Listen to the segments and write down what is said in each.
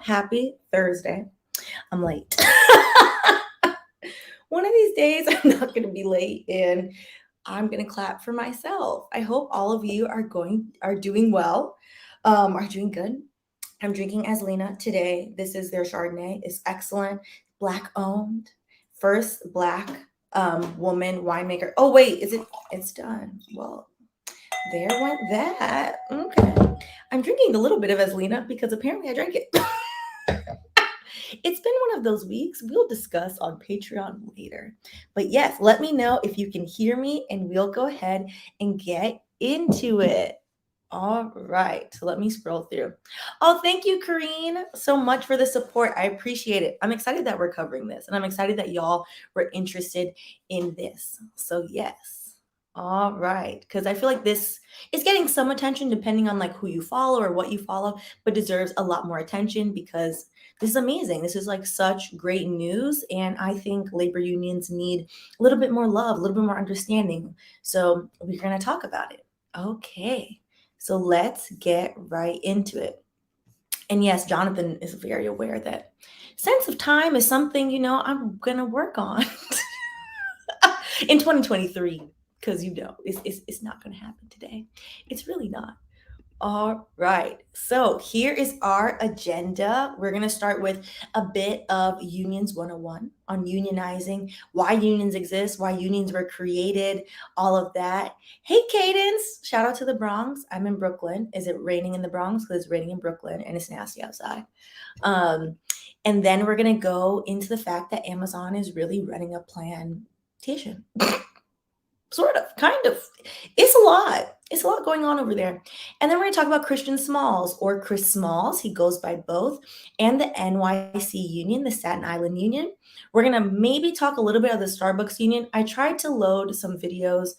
Happy Thursday. I'm late. One of these days, I'm not going to be late, and I'm going to clap for myself. I hope all of you are doing well, are doing good. I'm drinking Aslina today. This is their Chardonnay. It's excellent, Black owned, first Black woman winemaker. Oh wait, it's done. Well, there went that. Okay. I'm drinking a little bit of Aslina because apparently I drank it. It's been one of those weeks. We'll discuss on Patreon later. But yes, let me know if you can hear me and we'll go ahead and get into it. All right, so let me scroll through. Oh, thank you, Kareen, so much for the support. I appreciate it. I'm excited that we're covering this, and I'm excited that y'all were interested in this. So yes. All right, because I feel like this is getting some attention depending on like who you follow or what you follow, but deserves a lot more attention because this is amazing. This is like such great news, and I think labor unions need a little bit more love, a little bit more understanding. So we're going to talk about it. Okay. So let's get right into it. And yes, Jonathan is very aware that sense of time is something, I'm going to work on in 2023, because, it's not going to happen today. It's really not. All right, so here is our agenda. We're going to start with a bit of Unions 101 on unionizing, why unions exist, why unions were created, all of that. Hey, Cadence, shout out to the Bronx. I'm in Brooklyn. Is it raining in the Bronx? Because it's raining in Brooklyn and it's nasty outside. And then we're going to go into the fact that Amazon is really running a plantation. Sort of, kind of. It's a lot. It's a lot going on over there. And then we're going to talk about Christian Smalls, or Chris Smalls. He goes by both. And the NYC Union, the Staten Island Union. We're going to maybe talk a little bit of the Starbucks Union. I tried to load some videos,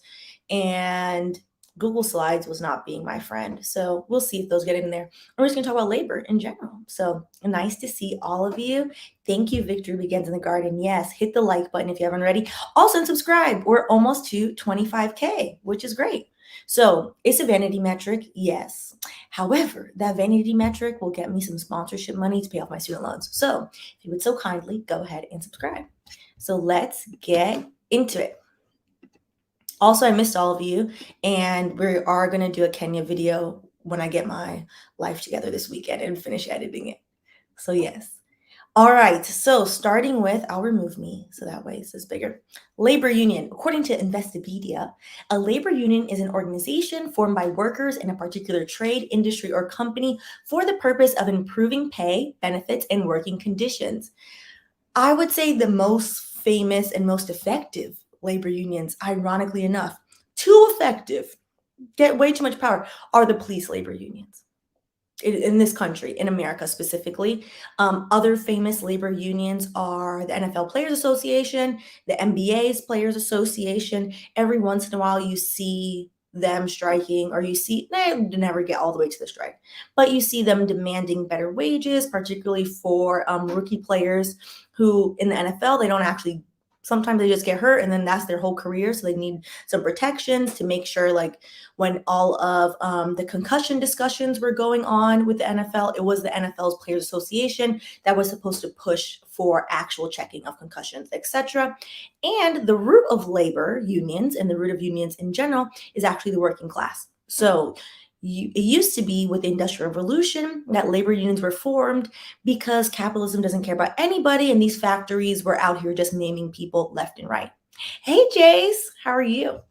and Google Slides was not being my friend. So we'll see if those get in there. We're just going to talk about labor in general. So nice to see all of you. Thank you, Victory Begins in the Garden. Yes, hit the like button if you haven't already. Also, and subscribe. We're almost to 25K, which is great. So it's a vanity metric, yes. However, that vanity metric will get me some sponsorship money to pay off my student loans. So if you would so kindly, go ahead and subscribe. So let's get into it. Also, I missed all of you, and we are going to do a Kenya video when I get my life together this weekend and finish editing it. So yes. All right, so starting with, I'll remove me so that way it's bigger. Labor union. According to Investopedia, a labor union is an organization formed by workers in a particular trade, industry, or company for the purpose of improving pay, benefits, and working conditions. I would say the most famous and most effective labor unions, ironically enough, too effective, get way too much power, are the police labor unions. In this country, in America specifically. Other famous labor unions are the NFL Players Association, the NBA's Players Association. Every once in a while you see them striking, or they never get all the way to the strike, but you see them demanding better wages, particularly for rookie players who in the NFL, they don't actually, sometimes they just get hurt and then that's their whole career. So they need some protections to make sure, like when all of the concussion discussions were going on with the NFL, it was the NFL's Players Association that was supposed to push for actual checking of concussions, etc. And the root of labor unions and the root of unions in general is actually the working class. So it used to be with the Industrial Revolution that labor unions were formed because capitalism doesn't care about anybody, and these factories were out here just naming people left and right. Hey, Jace, how are you?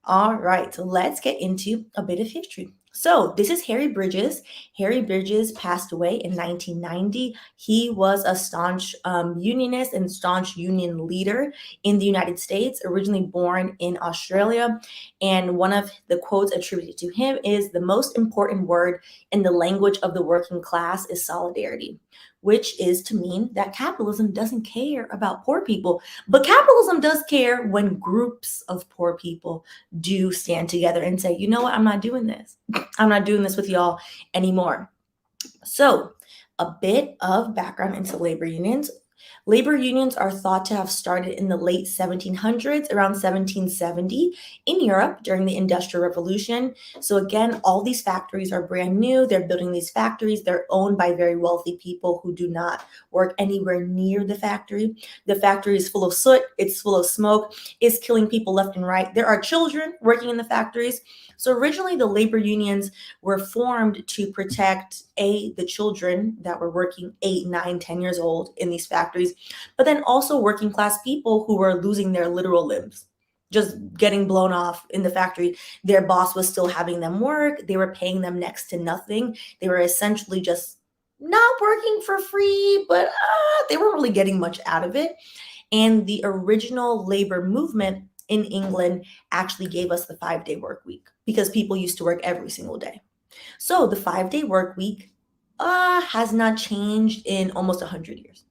All right, so let's get into a bit of history. So this is Harry Bridges. Harry Bridges passed away in 1990. He was a staunch unionist and staunch union leader in the United States, originally born in Australia. And one of the quotes attributed to him is, "The most important word in the language of the working class is solidarity," which is to mean that capitalism doesn't care about poor people, but capitalism does care when groups of poor people do stand together and say, you know what, I'm not doing this. I'm not doing this with y'all anymore. So a bit of background into labor unions. Labor unions are thought to have started in the late 1700s, around 1770, in Europe during the Industrial Revolution. So, again, all these factories are brand new. They're building these factories. They're owned by very wealthy people who do not work anywhere near the factory. The factory is full of soot, it's full of smoke, it's killing people left and right. There are children working in the factories. So, originally, the labor unions were formed to protect the children that were working 8, 9, 10 years old in these factories, but then also working class people who were losing their literal limbs, just getting blown off in the factory. Their boss was still having them work. They were paying them next to nothing. They were essentially just not working for free, but they weren't really getting much out of it. And the original labor movement in England actually gave us the 5-day work week because people used to work every single day. So the 5-day work week has not changed in almost 100 years.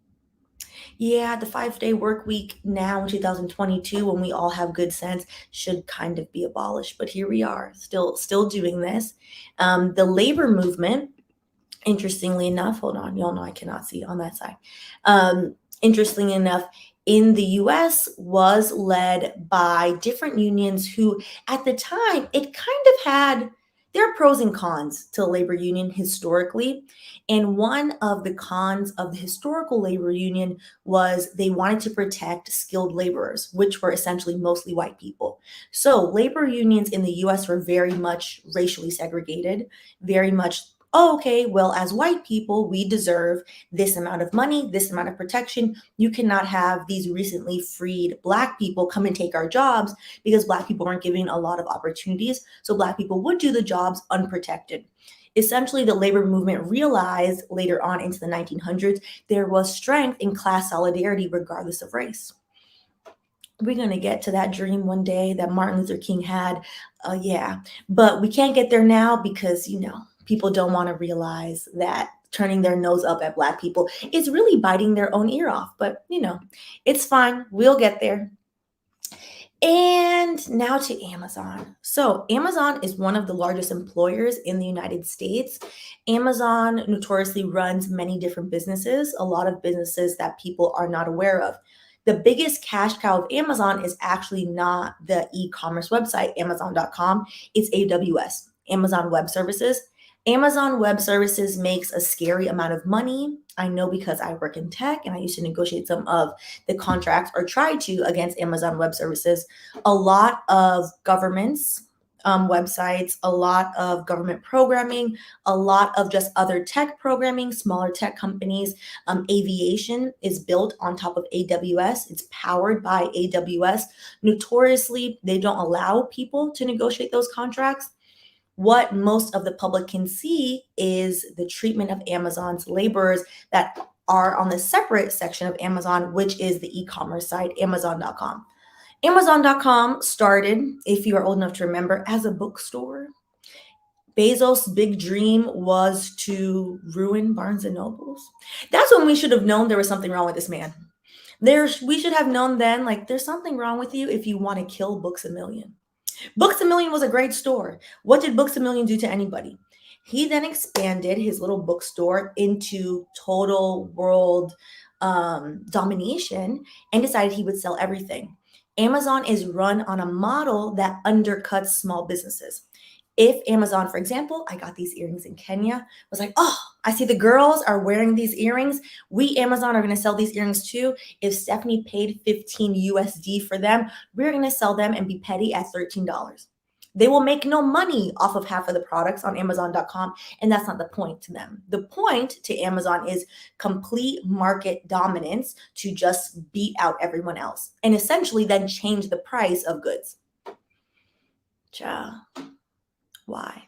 Yeah, the 5-day work week now in 2022, when we all have good sense, should kind of be abolished. But here we are, still doing this. The labor movement, interestingly enough, hold on, y'all know I cannot see on that side. Interestingly enough, in the US was led by different unions who, at the time, it kind of had there are pros and cons to the labor union historically. And one of the cons of the historical labor union was they wanted to protect skilled laborers, which were essentially mostly white people. So labor unions in the US were very much racially segregated, very much, oh, okay, well, as white people, we deserve this amount of money, this amount of protection. You cannot have these recently freed Black people come and take our jobs because Black people weren't given a lot of opportunities. So Black people would do the jobs unprotected. Essentially, the labor movement realized later on into the 1900s, there was strength in class solidarity regardless of race. We're going to get to that dream one day that Martin Luther King had. Yeah, but we can't get there now because, people don't want to realize that turning their nose up at Black people is really biting their own ear off. But, it's fine. We'll get there. And now to Amazon. So Amazon is one of the largest employers in the United States. Amazon notoriously runs many different businesses, a lot of businesses that people are not aware of. The biggest cash cow of Amazon is actually not the e-commerce website, Amazon.com. It's AWS, Amazon Web Services. Amazon Web Services makes a scary amount of money. I know because I work in tech and I used to negotiate some of the contracts or try to against Amazon Web Services. A lot of governments, websites, a lot of government programming, a lot of just other tech programming, smaller tech companies. Aviation is built on top of AWS. It's powered by AWS. Notoriously, they don't allow people to negotiate those contracts. What most of the public can see is the treatment of Amazon's laborers that are on the separate section of Amazon, which is the e-commerce site, Amazon.com. Amazon.com started, if you are old enough to remember, as a bookstore. Bezos' big dream was to ruin Barnes and Nobles. That's when we should have known there was something wrong with this man. We should have known then, there's something wrong with you if you want to kill Books A Million. Books A Million was a great store. What did Books A Million do to anybody? He then expanded his little bookstore into total world domination and decided he would sell everything. Amazon is run on a model that undercuts small businesses. If Amazon, for example, I got these earrings in Kenya, was like, oh, I see the girls are wearing these earrings. We, Amazon, are going to sell these earrings too. If Stephanie paid 15 USD for them, we're going to sell them and be petty at $13. They will make no money off of half of the products on Amazon.com, and that's not the point to them. The point to Amazon is complete market dominance to just beat out everyone else and essentially then change the price of goods. Why?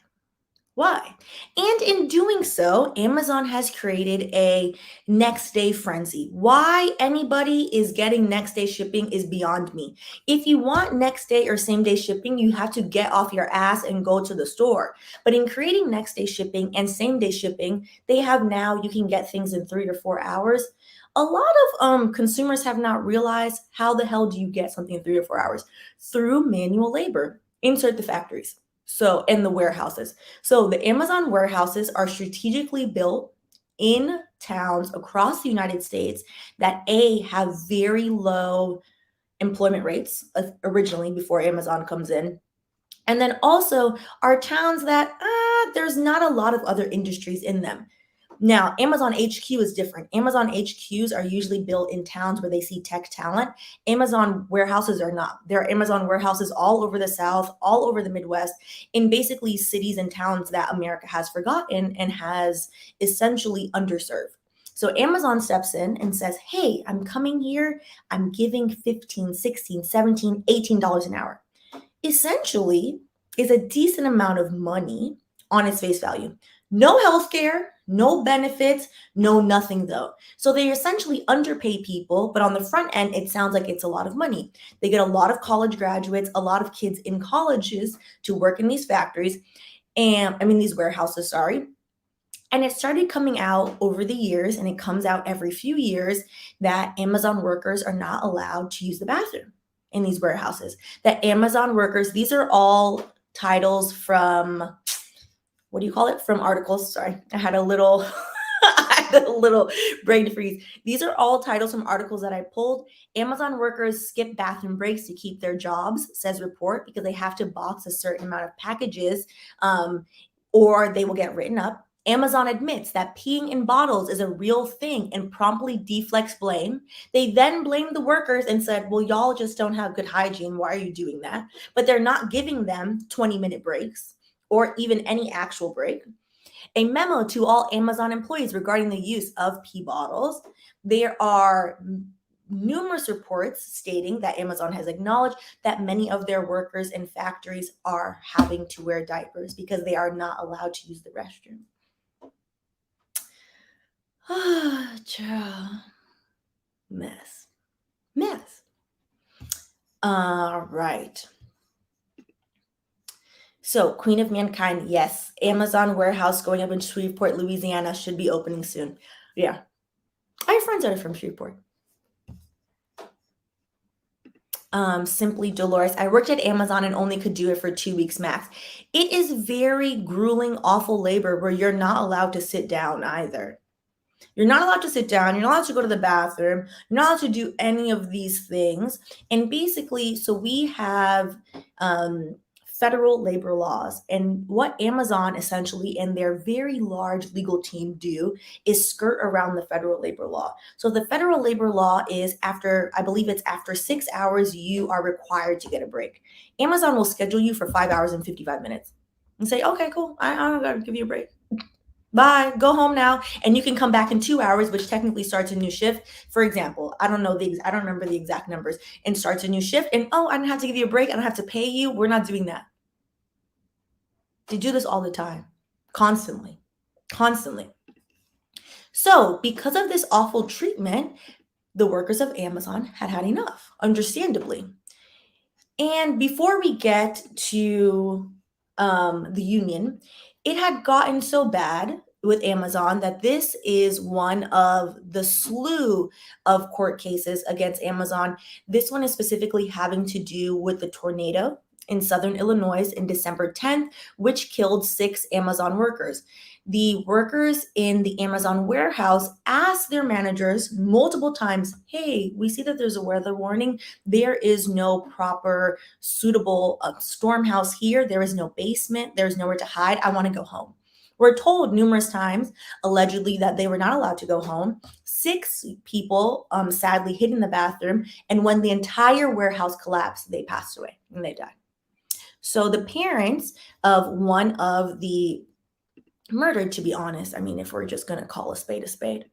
And in doing so, Amazon has created a next day frenzy. Why anybody is getting next day shipping is beyond me. If you want next day or same day shipping, you have to get off your ass and go to the store. But in creating next day shipping and same day shipping, they have now, you can get things in 3 or 4 hours. A lot of consumers have not realized how the hell do you get something in 3 or 4 hours? Through manual labor. Insert the factories. So, in the warehouses. So the Amazon warehouses are strategically built in towns across the United States that have very low employment rates originally before Amazon comes in. And then also are towns that there's not a lot of other industries in them. Now, Amazon HQ is different. Amazon HQs are usually built in towns where they see tech talent. Amazon warehouses are not. There are Amazon warehouses all over the South, all over the Midwest, in basically cities and towns that America has forgotten and has essentially underserved. So Amazon steps in and says, hey, I'm coming here. I'm giving $15, $16, $17, $18 an hour. Essentially is a decent amount of money on its face value. No healthcare, no benefits, no nothing though. So they essentially underpay people, but on the front end, it sounds like it's a lot of money. They get a lot of college graduates, a lot of kids in colleges to work in these factories, these warehouses, sorry. And it started coming out over the years, and it comes out every few years, that Amazon workers are not allowed to use the bathroom in these warehouses. That Amazon workers, these are all titles from, what do you call it? From articles. Sorry, I had a little brain freeze. These are all titles from articles that I pulled. Amazon workers skip bathroom breaks to keep their jobs, says report, because they have to box a certain amount of packages, or they will get written up. Amazon admits that peeing in bottles is a real thing and promptly deflects blame. They then blamed the workers and said, well, y'all just don't have good hygiene. Why are you doing that? But they're not giving them 20-minute breaks or even any actual break. A memo to all Amazon employees regarding the use of pee bottles. There are numerous reports stating that Amazon has acknowledged that many of their workers in factories are having to wear diapers because they are not allowed to use the restroom. Mess. All right. So, Queen of Mankind, yes. Amazon warehouse going up in Shreveport, Louisiana should be opening soon. Yeah. I have friends that are from Shreveport. Simply Dolores, I worked at Amazon and only could do it for 2 weeks max. It is very grueling, awful labor where you're not allowed to sit down either. You're not allowed to sit down. You're not allowed to go to the bathroom. You're not allowed to do any of these things. And basically, so we have federal labor laws. And what Amazon essentially and their very large legal team do is skirt around the federal labor law. So the federal labor law is after 6 hours, you are required to get a break. Amazon will schedule you for 5 hours and 55 minutes and say, okay, cool. I'm going to give you a break. Bye, go home now. And you can come back in 2 hours, which technically starts a new shift. For example, I don't remember the exact numbers, and starts a new shift. And I don't have to give you a break. I don't have to pay you. We're not doing that. They do this all the time, constantly. So because of this awful treatment, the workers of Amazon had enough, understandably. And before we get to the union, it had gotten so bad with Amazon that this is one of the slew of court cases against Amazon. This one is specifically having to do with the tornado in southern Illinois in December 10th, which killed 6 Amazon workers. The workers in the Amazon warehouse asked their managers multiple times, hey, we see that there's a weather warning. There is no proper suitable storm house here. There is no basement. There's nowhere to hide. I want to go home. We're told numerous times, allegedly, that they were not allowed to go home. 6 people sadly hid in the bathroom. And when the entire warehouse collapsed, they passed away and they died. So the parents of one of the murdered, to be honest, if we're just going to call a spade,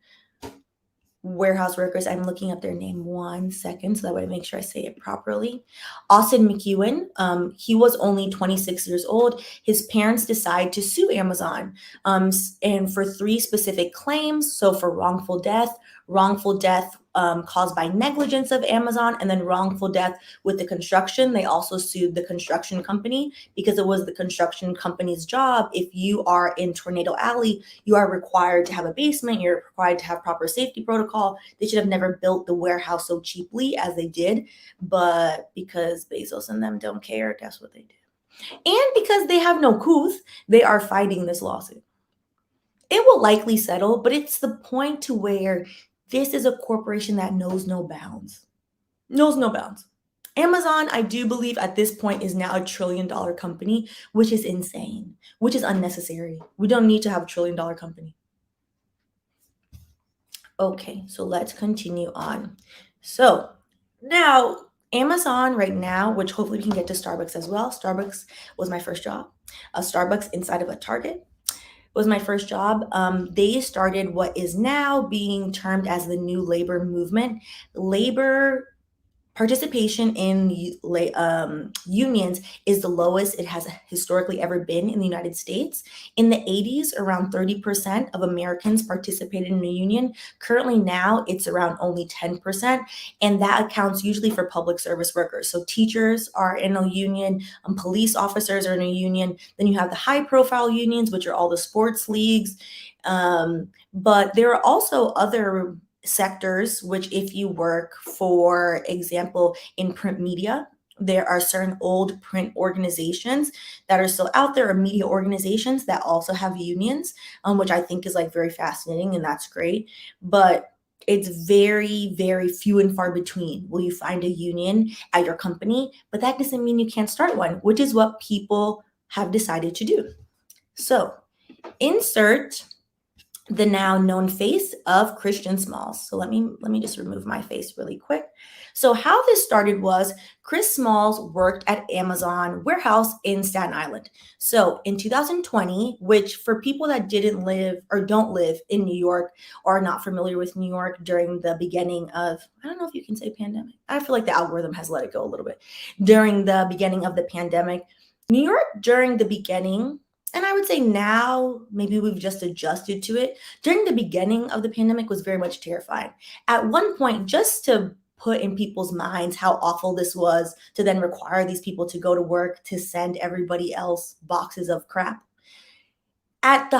warehouse workers, I'm looking up their name 1 second so that way I make sure I say it properly. Austin McEwen, he was only 26 years old. His parents decide to sue Amazon and for 3 specific claims. So for wrongful death caused by negligence of Amazon, and then wrongful death with the construction. They also sued the construction company because it was the construction company's job. If you are in Tornado Alley, you are required to have a basement. You're required to have proper safety protocol. They should have never built the warehouse so cheaply as they did. But because Bezos and them don't care, guess what they did? And because they have no couth, they are fighting this lawsuit. It will likely settle, but it's the point to where this is a corporation that knows no bounds. Knows no bounds. Amazon, I do believe at this point is now a $1 trillion company, which is insane, which is unnecessary. We don't need to have a $1 trillion company. Okay, so let's continue on. So now Amazon right now, which hopefully we can get to Starbucks as well. Starbucks was my first job. A Starbucks inside of a Target was my first job. They started what is now being termed as the new labor movement. Labor participation in unions is the lowest it has historically ever been in the United States. In the 80s, around 30% of Americans participated in a union. Currently now, it's around only 10%, and that accounts usually for public service workers. So teachers are in a union, police officers are in a union. Then you have the high-profile unions, which are all the sports leagues. But there are also other sectors, which if you work, for example, in print media, there are certain old print organizations that are still out there, or media organizations that also have unions, which I think is like very fascinating, and that's great. But it's very, very few and far between will you find a union at your company, but that doesn't mean you can't start one, which is what people have decided to do. So insert the now known face of Christian Smalls. So let me just remove my face really quick. So how this started was Chris Smalls worked at Amazon warehouse in Staten Island. So in 2020, which for people that didn't live or don't live in New York or are not familiar with New York during the beginning of, I don't know if you can say pandemic. I feel like the algorithm has let it go a little bit. During the beginning of the pandemic, New York during the beginning, and I would say now, maybe we've just adjusted to it. During the beginning of the pandemic was very much terrifying. At one point, just to put in people's minds how awful this was, to then require these people to go to work to send everybody else boxes of crap. At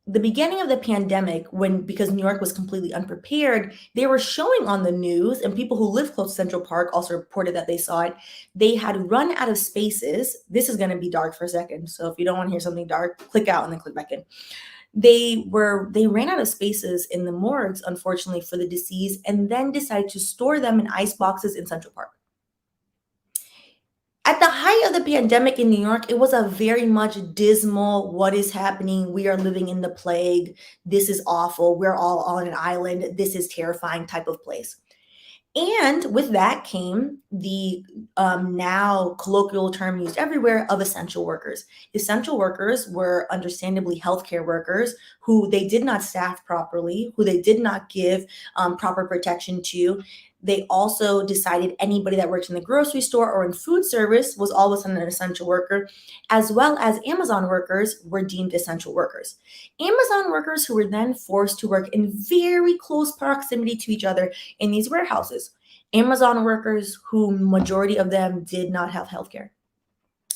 the beginning of the pandemic, because New York was completely unprepared, they were showing on the news, and people who live close to Central Park also reported that they saw it. They had run out of spaces. This is going to be dark for a second, so if you don't want to hear something dark, click out and then click back in. They ran out of spaces in the morgues, unfortunately, for the deceased, and then decided to store them in ice boxes in Central Park. At the height of the pandemic in New York, it was a very much dismal, what is happening? We are living in the plague. This is awful. We're all on an island. This is terrifying type of place. And with that came the now colloquial term used everywhere of essential workers. Essential workers were understandably healthcare workers who they did not staff properly, who they did not give proper protection to. They also decided anybody that worked in the grocery store or in food service was all of a sudden an essential worker, as well as Amazon workers were deemed essential workers. Amazon workers who were then forced to work in very close proximity to each other in these warehouses. Amazon workers who majority of them did not have healthcare.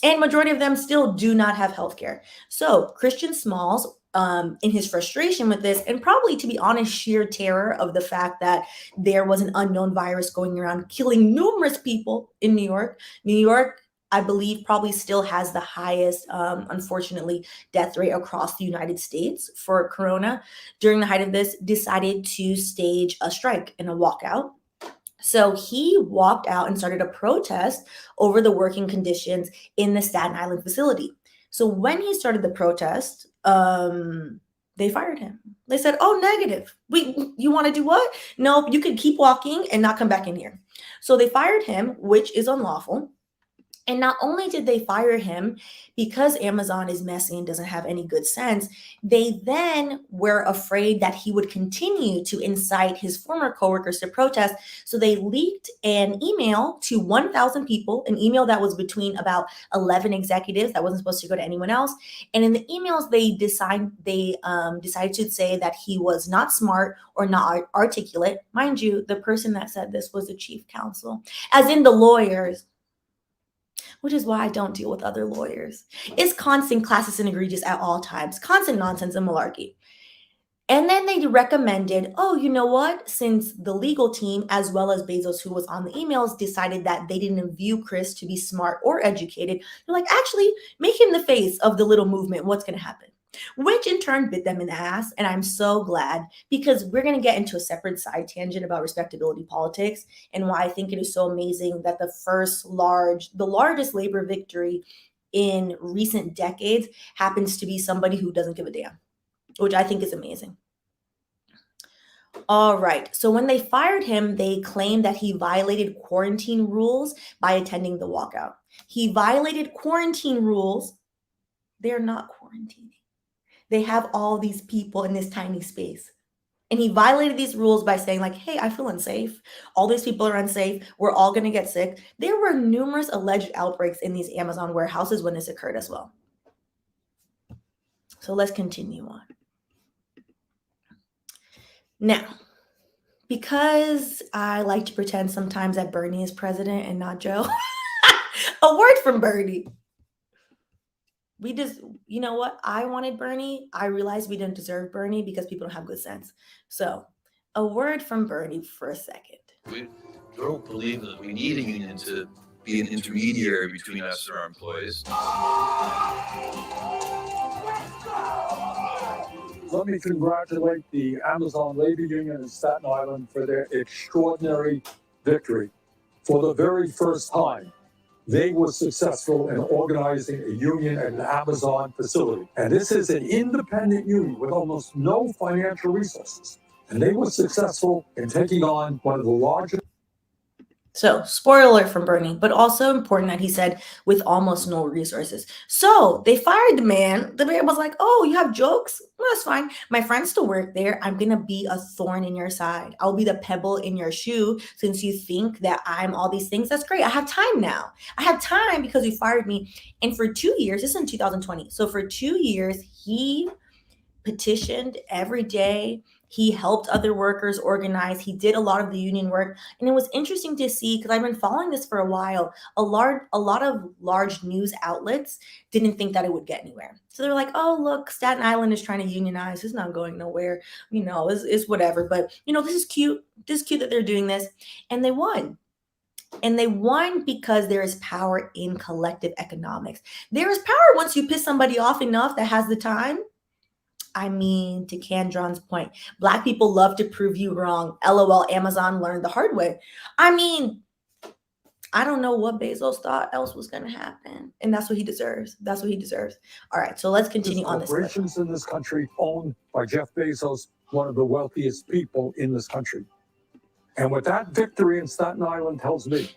And majority of them still do not have healthcare. So Christian Smalls, in his frustration with this, and probably, to be honest, sheer terror of the fact that there was an unknown virus going around killing numerous people in New York. New York, I believe, probably still has the highest, unfortunately, death rate across the United States for corona. During the height of this, decided to stage a strike and a walkout. So he walked out and started a protest over the working conditions in the Staten Island facility. So when he started the protest, they fired him. They said, "Oh, negative. You want to do what? No, you could keep walking and not come back in here." So they fired him, which is unlawful. And not only did they fire him because Amazon is messy and doesn't have any good sense, they then were afraid that he would continue to incite his former coworkers to protest. So they leaked an email to 1,000 people, an email that was between about 11 executives that wasn't supposed to go to anyone else. And in the emails, they decided to say that he was not smart or not articulate. Mind you, the person that said this was the chief counsel, as in the lawyers, which is why I don't deal with other lawyers. It's constant classist and egregious at all times, constant nonsense and malarkey. And then they recommended, oh, you know what? Since the legal team, as well as Bezos, who was on the emails, decided that they didn't view Chris to be smart or educated, they're like, actually, make him the face of the little movement. What's going to happen? which in turn bit them in the ass. And I'm so glad, because we're going to get into a separate side tangent about respectability politics and why I think it is so amazing that the largest labor victory in recent decades happens to be somebody who doesn't give a damn, which I think is amazing. All right. So when they fired him, they claimed that he violated quarantine rules by attending the walkout. He violated quarantine rules. They're not quarantining. They have all these people in this tiny space. And he violated these rules by saying, like, hey, I feel unsafe. All these people are unsafe. We're all going to get sick. There were numerous alleged outbreaks in these Amazon warehouses when this occurred as well. So let's continue on. Now, because I like to pretend sometimes that Bernie is president and not Joe, a word from Bernie. We just, you know what? I wanted Bernie. I realized we didn't deserve Bernie because people don't have good sense. So, a word from Bernie for a second. We don't believe that we need a union to be an intermediary between us and our employees. Let me congratulate the Amazon Labor Union in Staten Island for their extraordinary victory. For the very first time, they were successful in organizing a union at an Amazon facility. And this is an independent union with almost no financial resources. And they were successful in taking on one of the largest. So, spoiler alert from Bernie, but also important that he said with almost no resources. So, they fired the man. The man was like, oh, you have jokes? Well, that's fine. My friends still work there. I'm going to be a thorn in your side. I'll be the pebble in your shoe since you think that I'm all these things. That's great. I have time now. I have time because you fired me. And for 2 years, this is in 2020. So, for 2 years, he petitioned every day. He helped other workers organize. He did a lot of the union work. And it was interesting to see, because I've been following this for a while, a lot of large news outlets didn't think that it would get anywhere. So they're like, oh, look, Staten Island is trying to unionize. It's not going nowhere. You know, it's whatever. But, you know, this is cute. This is cute that they're doing this. And they won. And they won because there is power in collective economics. There is power once you piss somebody off enough that has the time. I mean, to Kendron's point, Black people love to prove you wrong. LOL, Amazon learned the hard way. I mean, I don't know what Bezos thought else was going to happen. And that's what he deserves. That's what he deserves. All right, so let's continue on this. Corporations in this country owned by Jeff Bezos, one of the wealthiest people in this country. And what that victory in Staten Island tells me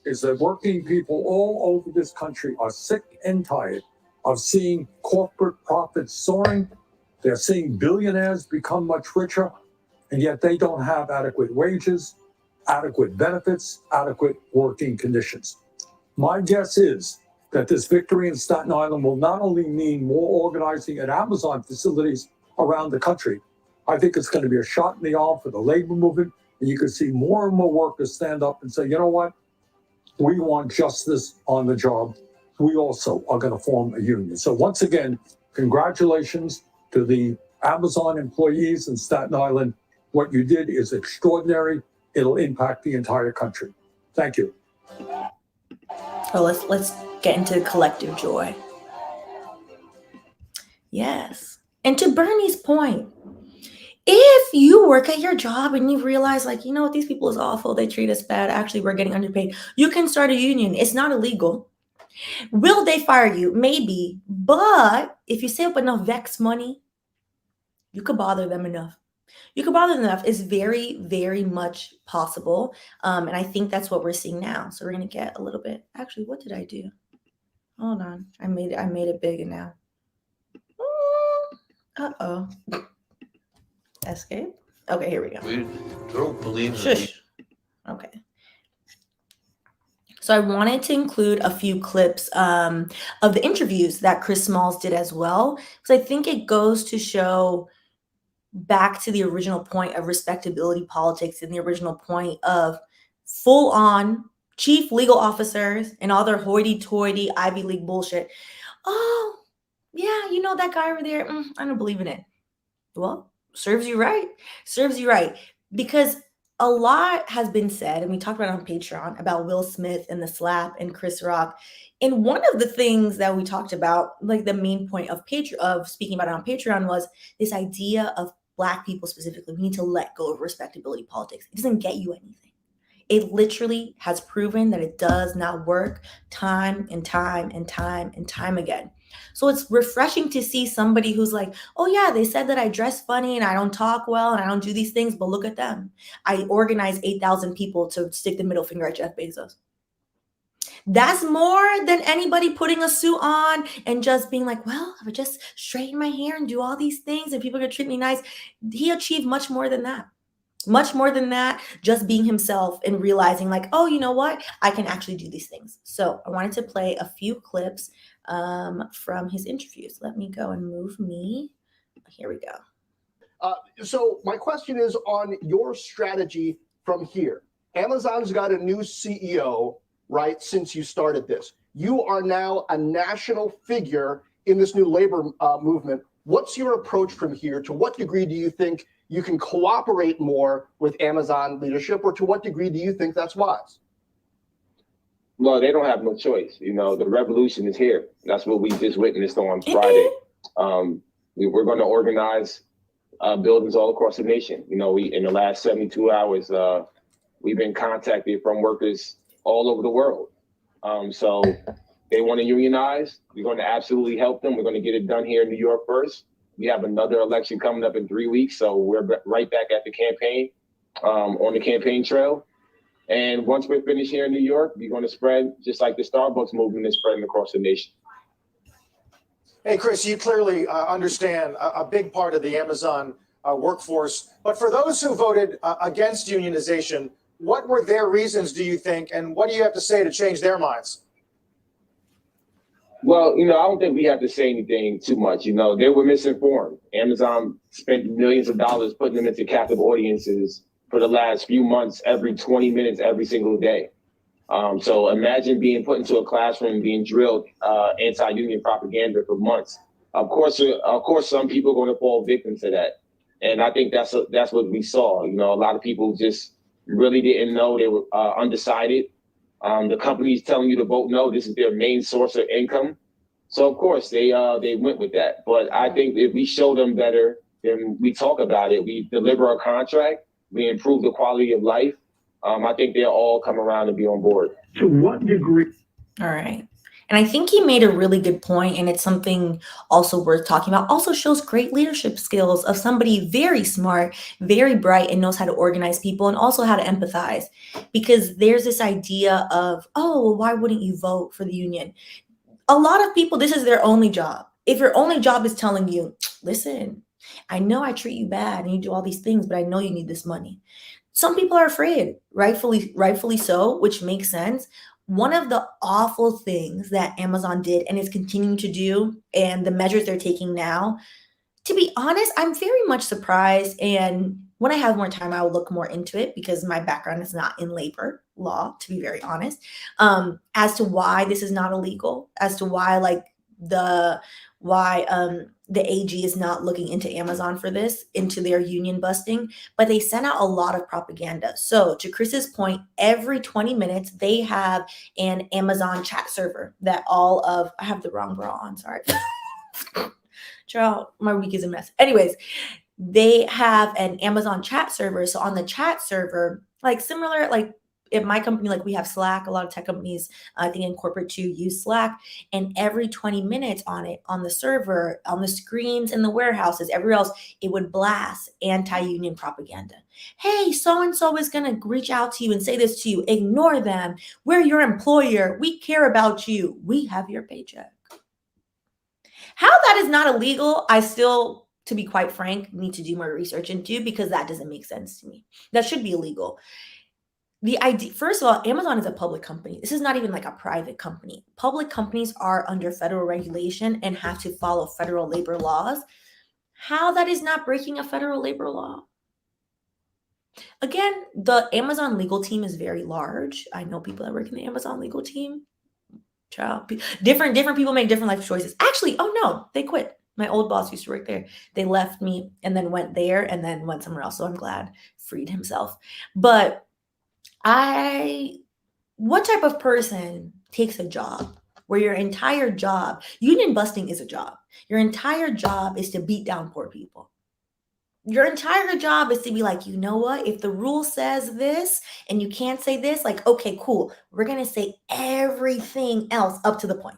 is that working people all over this country are sick and tired of seeing corporate profits soaring. They're seeing billionaires become much richer, and yet they don't have adequate wages, adequate benefits, adequate working conditions. My guess is that this victory in Staten Island will not only mean more organizing at Amazon facilities around the country, I think it's going to be a shot in the arm for the labor movement, and you can see more and more workers stand up and say, you know what? We want justice on the job. We also are going to form a union. So once again, congratulations to the Amazon employees in Staten Island. What you did is extraordinary. It'll impact the entire country. Thank you. So let's get into collective joy. Yes. And to Bernie's point, if you work at your job and you realize, like, you know what, these people is awful, they treat us bad, actually we're getting underpaid, you can start a union. It's not illegal. Will they fire you? Maybe. But if you save up enough VEX money, you could bother them enough. You could bother them enough. It's very, very much possible. And I think that's what we're seeing now. So we're going to get a little bit. Actually, what did I do? Hold on. I made it bigger now. Uh-oh. Escape. Okay, here we go. We don't believe Shush. Okay. So I wanted to include a few clips of the interviews that Chris Smalls did as well, because I think it goes to show back to the original point of respectability politics and the original point of full-on chief legal officers and all their hoity-toity Ivy League bullshit. Oh, yeah, you know that guy over there? I don't believe in it. Well, serves you right. Serves you right. Because a lot has been said, and we talked about it on Patreon about Will Smith and the slap and Chris Rock. And one of the things that we talked about, like the main point of speaking about it on Patreon, was this idea of Black people specifically. We need to let go of respectability politics. It doesn't get you anything. It literally has proven that it does not work time and time and time and time again. So it's refreshing to see somebody who's like, oh yeah, they said that I dress funny and I don't talk well and I don't do these things, but look at them. I organized 8,000 people to stick the middle finger at Jeff Bezos. That's more than anybody putting a suit on and just being like, well, I would just straighten my hair and do all these things and people are gonna treat me nice. He achieved much more than that. Much more than that, just being himself and realizing like, oh, you know what? I can actually do these things. So I wanted to play a few clips from his interviews. Let me go and move me. Here we go. So my question is on your strategy from here. Amazon's got a new CEO, right, since you started this. You are now a national figure in this new labor movement. What's your approach from here? To what degree do you think you can cooperate more with Amazon leadership, or to what degree do you think that's wise? Well, they don't have no choice. You know, the revolution is here. That's what we just witnessed on Friday. We're going to organize buildings all across the nation. You know, in the last 72 hours, we've been contacted from workers all over the world. So they want to unionize. We're going to absolutely help them. We're going to get it done here in New York first. We have another election coming up in 3 weeks, so we're right back at the campaign, on the campaign trail. And once we're finished here in New York, we're going to spread just like the Starbucks movement is spreading across the nation. Hey, Chris, you clearly understand a big part of the Amazon workforce. But for those who voted against unionization, what were their reasons, do you think, and what do you have to say to change their minds? Well, you know, I don't think we have to say anything too much. You know, they were misinformed. Amazon spent millions of dollars putting them into captive audiences for the last few months, every 20 minutes, every single day. So imagine being put into a classroom, being drilled anti-union propaganda for months. Of course, some people are going to fall victim to that. And I think that's what we saw. You know, a lot of people just really didn't know. They were undecided. The company's telling you to vote no. This is their main source of income. So, of course, they went with that. But I think if we show them better, then we talk about it. We deliver a contract. We improve the quality of life. I think they'll all come around and be on board. To what degree? All right. And I think he made a really good point, and it's something also worth talking about. Also shows great leadership skills of somebody very smart, very bright, and knows how to organize people and also how to empathize. Because there's this idea of, oh, well, why wouldn't you vote for the union? A lot of people, this is their only job. If your only job is telling you, listen, I know I treat you bad and you do all these things, but I know you need this money. Some people are afraid, rightfully so, which makes sense. One of the awful things that Amazon did and is continuing to do, and the measures they're taking now, to be honest, I'm very much surprised. And when I have more time, I will look more into it because my background is not in labor law, to be very honest, as to why this is not illegal, as to why the AG is not looking into Amazon for this, into their union busting, but they sent out a lot of propaganda. So to Chris's point, every 20 minutes, they have an Amazon chat server that I have the wrong bra on, sorry. Child, my week is a mess. Anyways, they have an Amazon chat server. So on the chat server, similar, in my company, we have Slack. A lot of tech companies, I think in corporate too, use Slack. And every 20 minutes on the server, on the screens in the warehouses, everywhere else, it would blast anti-union propaganda. Hey, so-and-so is going to reach out to you and say this to you. Ignore them. We're your employer. We care about you. We have your paycheck. How that is not illegal, I still, to be quite frank, need to do more research into, because that doesn't make sense to me. That should be illegal. The idea, first of all, Amazon is a public company. This is not even a private company. Public companies are under federal regulation and have to follow federal labor laws. How that is not breaking a federal labor law? Again, the Amazon legal team is very large. I know people that work in the Amazon legal team. Child, different people make different life choices. Actually, oh no, they quit. My old boss used to work there. They left me and then went there and then went somewhere else. So I'm glad freed himself. But what type of person takes a job where your entire job, union busting is a job. Your entire job is to beat down poor people. Your entire job is to be like, you know what? If the rule says this and you can't say this, like, okay, cool. We're going to say everything else up to the point.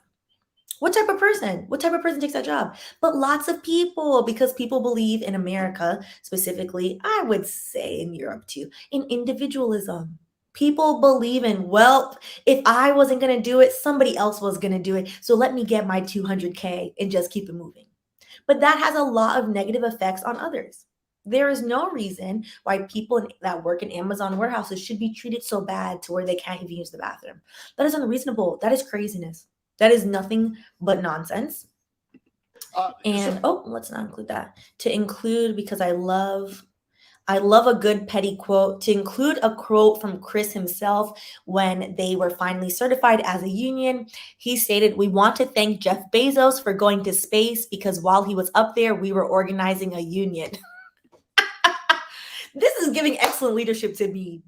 What type of person? What type of person takes that job? But lots of people, because people believe in America, specifically, I would say in Europe too, in individualism. People believe in, well, if I wasn't going to do it, somebody else was going to do it. So let me get my 200K and just keep it moving. But that has a lot of negative effects on others. There is no reason why people that work in Amazon warehouses should be treated so bad to where they can't even use the bathroom. That is unreasonable. That is craziness. That is nothing but nonsense. Let's not include that. To include, because I love a good petty quote, to include a quote from Chris himself when they were finally certified as a union. He stated, "We want to thank Jeff Bezos for going to space because while he was up there, we were organizing a union." This is giving excellent leadership to me.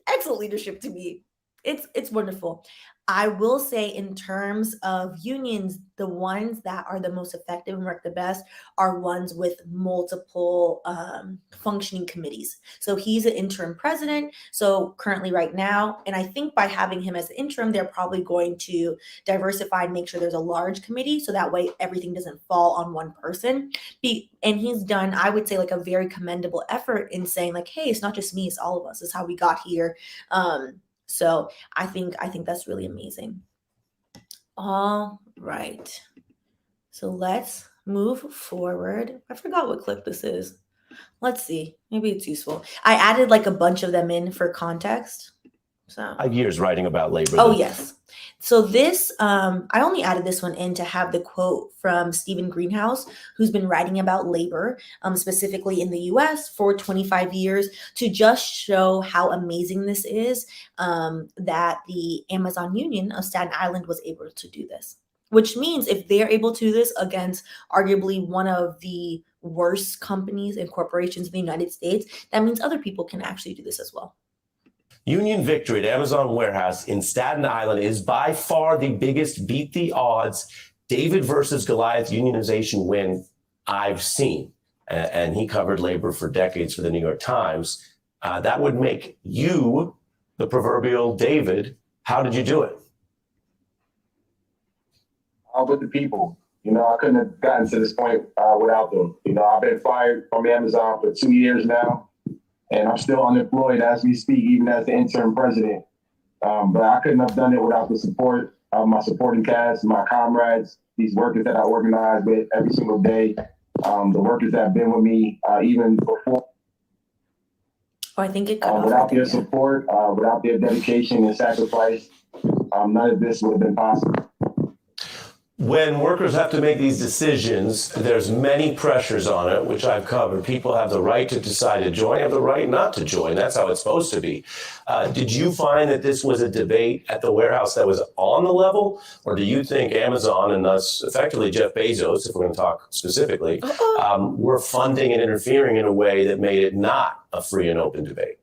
Excellent leadership to me. It's wonderful. I will say in terms of unions, the ones that are the most effective and work the best are ones with multiple functioning committees. So he's an interim president. So currently right now, and I think by having him as interim, they're probably going to diversify and make sure there's a large committee. So that way everything doesn't fall on one person. And he's done, I would say, like a very commendable effort in saying like, hey, it's not just me, it's all of us. It's how we got here. So I think that's really amazing. All right. So let's move forward. I forgot what clip this is. Let's see. Maybe it's useful. I added like a bunch of them in for context. So 5 years writing about labor. Oh, yes. So this, I only added this one in to have the quote from Stephen Greenhouse, who's been writing about labor, specifically in the US for 25 years, to just show how amazing this is, that the Amazon Union of Staten Island was able to do this. Which means if they're able to do this against arguably one of the worst companies and corporations in the United States, that means other people can actually do this as well. Union victory at Amazon warehouse in Staten Island is by far the biggest beat the odds David versus Goliath unionization win I've seen. And he covered labor for decades for the New York Times. That would make you the proverbial David. How did you do it? With the people. You know, I couldn't have gotten to this point without them. You know, I've been fired from Amazon for 2 years now. And I'm still unemployed as we speak, even as the interim president. But I couldn't have done it without the support of my supporting cast, my comrades, these workers that I organize with every single day, the workers that have been with me even before. I think it cut without their support, without their dedication and sacrifice, none of this would have been possible. When workers have to make these decisions, there's many pressures on it, which I've covered. People have the right to decide to join, have the right not to join. That's how it's supposed to be. Did you find that this was a debate at the warehouse that was on the level? Or do you think Amazon, and thus effectively Jeff Bezos, if we're going to talk specifically, were funding and interfering in a way that made it not a free and open debate?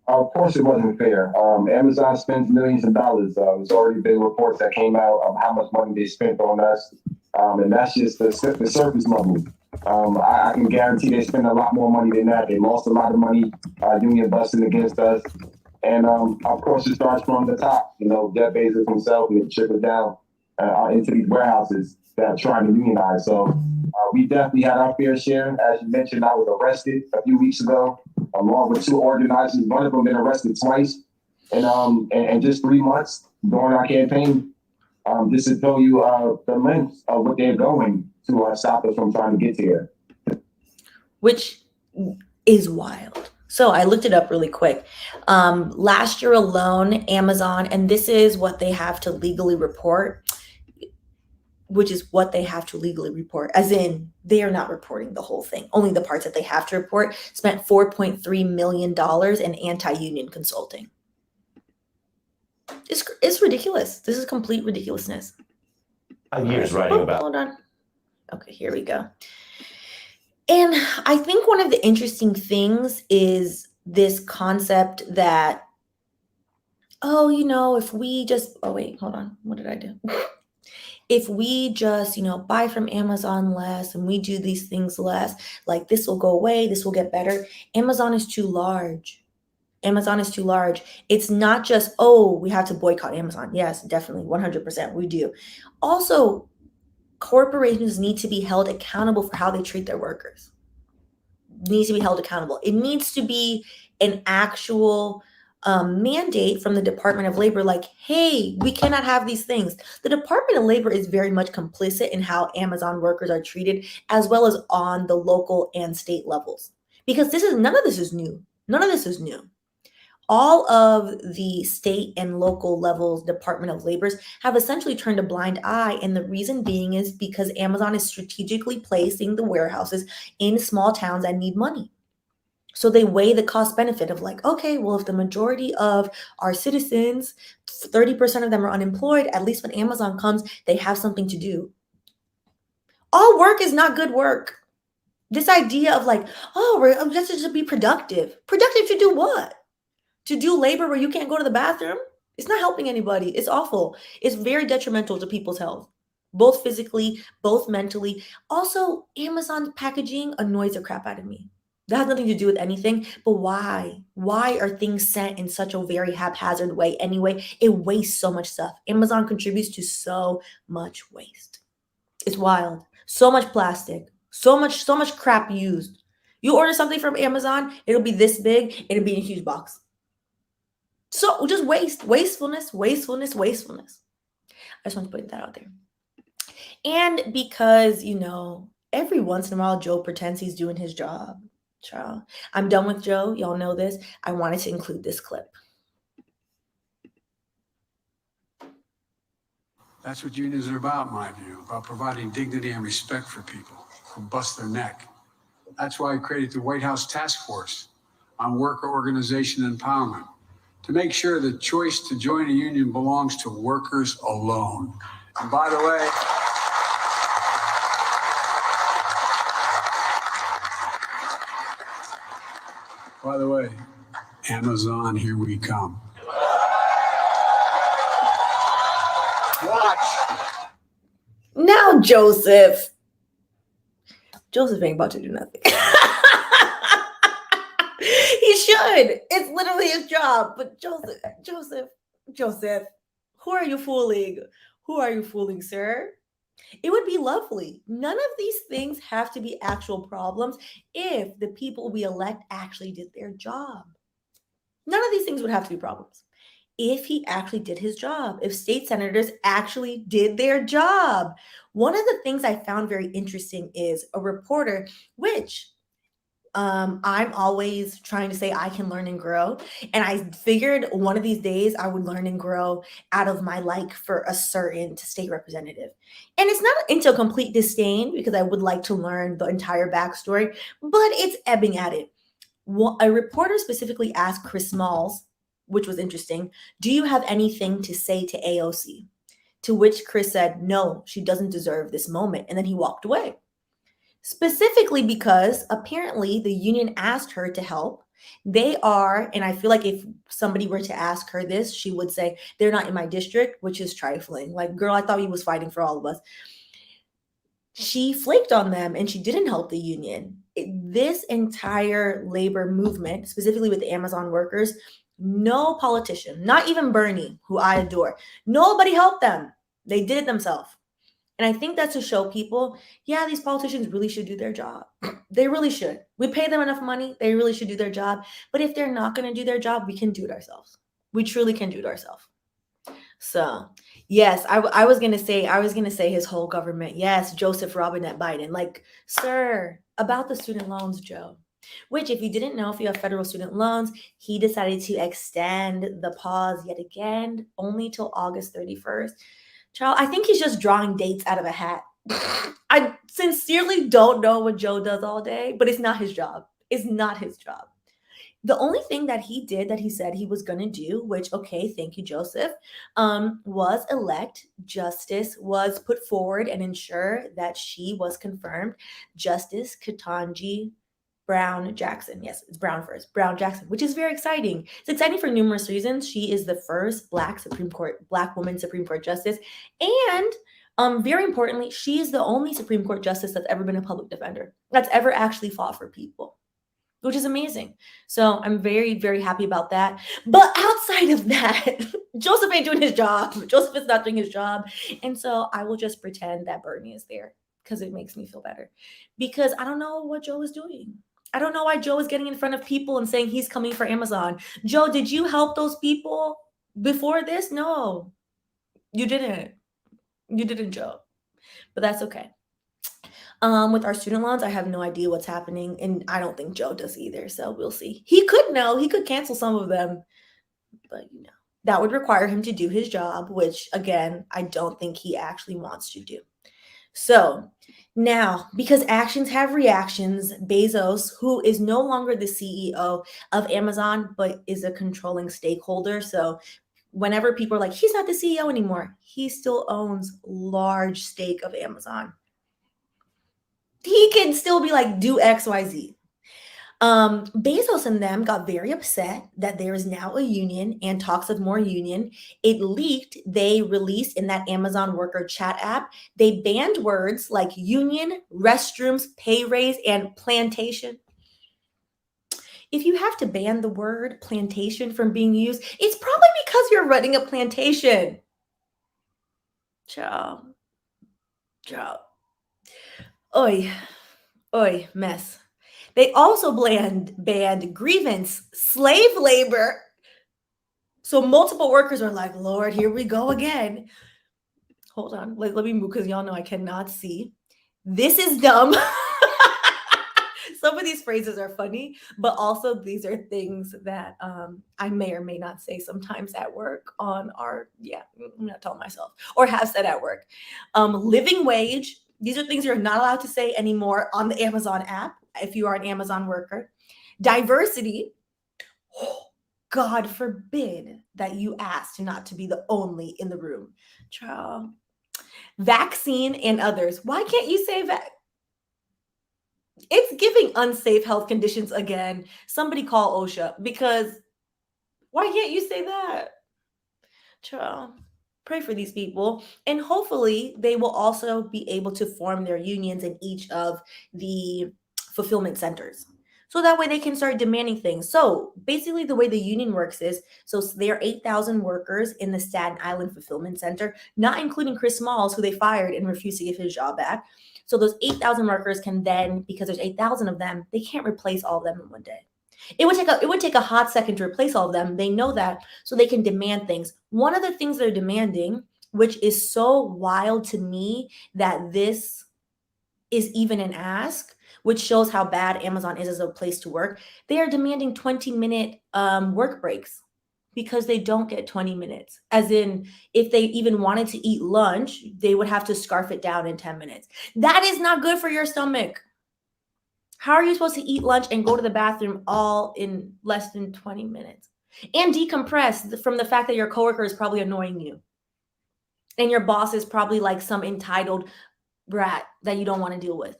Of course, it wasn't fair. Amazon spends millions of dollars. There's already been reports that came out of how much money they spent on us. And that's just the surface level. I can guarantee they spend a lot more money than that. They lost a lot of money union busting against us. And of course, it starts from the top. You know, Jeff Bezos himself, and it trickles down into these warehouses that are trying to unionize. So we definitely had our fair share. As you mentioned, I was arrested a few weeks ago, along with 2 organizers. One of them been arrested twice in just 3 months during our campaign. Just to tell you the lengths of what they're going to stop us from trying to get here. Which is wild. So I looked it up really quick. Last year alone, Amazon, and this is what they have to legally report, as in they are not reporting the whole thing, only the parts that they have to report, spent $4.3 million in anti-union consulting. It's ridiculous. This is complete ridiculousness. Years writing about. Hold on. Okay, here we go. And I think one of the interesting things is this concept that, oh, if we just, oh, wait, hold on. What did I do? If we just, buy from Amazon less and we do these things less, like this will go away, this will get better. Amazon is too large. Amazon is too large. It's not just, oh, we have to boycott Amazon. Yes, definitely, 100%, we do. Also, corporations need to be held accountable for how they treat their workers. Needs to be held accountable. It needs to be an actual mandate from the Department of Labor, like, hey, we cannot have these things. The Department of Labor is very much complicit in how Amazon workers are treated, as well as on the local and state levels. Because none of this is new. None of this is new. All of the state and local levels Department of Labors have essentially turned a blind eye. And the reason being is because Amazon is strategically placing the warehouses in small towns that need money. So they weigh the cost benefit of like, okay, well, if the majority of our citizens, 30% of them are unemployed, at least when Amazon comes, they have something to do. All work is not good work. This idea of like, oh, we're just to be productive. Productive to do what? To do labor where you can't go to the bathroom? It's not helping anybody. It's awful. It's very detrimental to people's health, both physically, both mentally. Also, Amazon's packaging annoys the crap out of me. That has nothing to do with anything, but why? Why are things sent in such a very haphazard way anyway? It wastes so much stuff. Amazon contributes to so much waste. It's wild. So much plastic, so much crap used. You order something from Amazon, it'll be this big, it'll be in a huge box. So just wastefulness. I just want to put that out there. And because, every once in a while, Joe pretends he's doing his job. Child. I'm done with Joe. Y'all know this. I wanted to include this clip. That's what unions are about, in my view, about providing dignity and respect for people who bust their neck. That's why I created the White House Task Force on Worker Organization Empowerment, to make sure the choice to join a union belongs to workers alone. And by the way, Amazon, here we come. Watch. Now, Joseph ain't about to do nothing. He should. It's literally his job. But Joseph, who are you fooling? Who are you fooling, sir? It would be lovely. None of these things have to be actual problems if the people we elect actually did their job. None of these things would have to be problems if he actually did his job, if state senators actually did their job. One of the things I found very interesting is a reporter, which I'm always trying to say I can learn and grow. And I figured one of these days I would learn and grow out of my like for a certain state representative. And it's not into a complete disdain because I would like to learn the entire backstory, but it's ebbing at it. A reporter specifically asked Chris Smalls, which was interesting, do you have anything to say to AOC? To which Chris said, no, she doesn't deserve this moment. And then he walked away. Specifically because apparently the union asked her to help. They are, and I feel like if somebody were to ask her this, she would say, they're not in my district, which is trifling. Like, girl, I thought he was fighting for all of us. She flaked on them and she didn't help the union. This entire labor movement, specifically with the Amazon workers, no politician, not even Bernie, who I adore, nobody helped them. They did it themselves. And I think that's to show people, yeah, these politicians really should do their job. They really should. We pay them enough money. They really should do their job. But if they're not going to do their job, we can do it ourselves. We truly can do it ourselves. So, yes, I was going to say his whole government. Yes, Joseph Robinette Biden. Like, sir, about the student loans, Joe. Which, if you didn't know, if you have federal student loans, he decided to extend the pause yet again, only till August 31st. Child, I think he's just drawing dates out of a hat. I sincerely don't know what Joe does all day, but it's not his job. It's not his job. The only thing that he did that he said he was going to do, which, okay, thank you, Joseph, was elect justice, was put forward and ensure that she was confirmed Justice Ketanji Brown Jackson. Yes, it's Brown first. Brown Jackson, which is very exciting. It's exciting for numerous reasons. She is the first Black woman Supreme Court justice. And very importantly, she is the only Supreme Court justice that's ever been a public defender, that's ever actually fought for people, which is amazing. So I'm very, very happy about that. But outside of that, Joseph ain't doing his job. Joseph is not doing his job. And so I will just pretend that Bernie is there because it makes me feel better. Because I don't know what Joe is doing. I don't know why Joe is getting in front of people and saying he's coming for Amazon. Joe, did you help those people before this? No, you didn't. You didn't, Joe. But that's okay. With our student loans, I have no idea what's happening, and I don't think Joe does either. So we'll see. He could know. He could cancel some of them, but that would require him to do his job, which again, I don't think he actually wants to do. So now, because actions have reactions, Bezos, who is no longer the CEO of Amazon, but is a controlling stakeholder. So whenever people are like, he's not the CEO anymore, he still owns large stake of Amazon. He can still be like, do X, Y, Z. Bezos and them got very upset that there is now a union and talks of more union. It leaked. They released in that Amazon worker chat app. They banned words like union, restrooms, pay raise, and plantation. If you have to ban the word plantation from being used, it's probably because you're running a plantation. Ciao. Oi, mess. They also banned grievance, slave labor. So multiple workers are like, Lord, here we go again. Hold on. Let me move because y'all know I cannot see. This is dumb. Some of these phrases are funny, but also these are things that I may or may not say sometimes at work on our, I'm not telling myself, or have said at work. Living wage. These are things you're not allowed to say anymore on the Amazon app if you are an Amazon worker. Diversity. God forbid that you asked not to be the only in the room. Child. Vaccine and others. Why can't you say that? It's giving unsafe health conditions again. Somebody call OSHA, because why can't you say that? Child. Pray for these people, and hopefully they will also be able to form their unions in each of the fulfillment centers, so that way they can start demanding things. So basically the way the union works is, so there are 8,000 workers in the Staten Island fulfillment center, not including Chris Smalls, who they fired and refused to give his job back. So those 8,000 workers can then, because there's 8,000 of them, they can't replace all of them in one day. It would take a hot second to replace all of them. They know that, so they can demand things. One of the things they're demanding, which is so wild to me that this is even an ask, which shows how bad Amazon is as a place to work. They are demanding 20-minute work breaks, because they don't get 20 minutes. As in, if they even wanted to eat lunch, they would have to scarf it down in 10 minutes. That is not good for your stomach. How are you supposed to eat lunch and go to the bathroom all in less than 20 minutes? And decompress from the fact that your coworker is probably annoying you. And your boss is probably like some entitled brat that you don't want to deal with.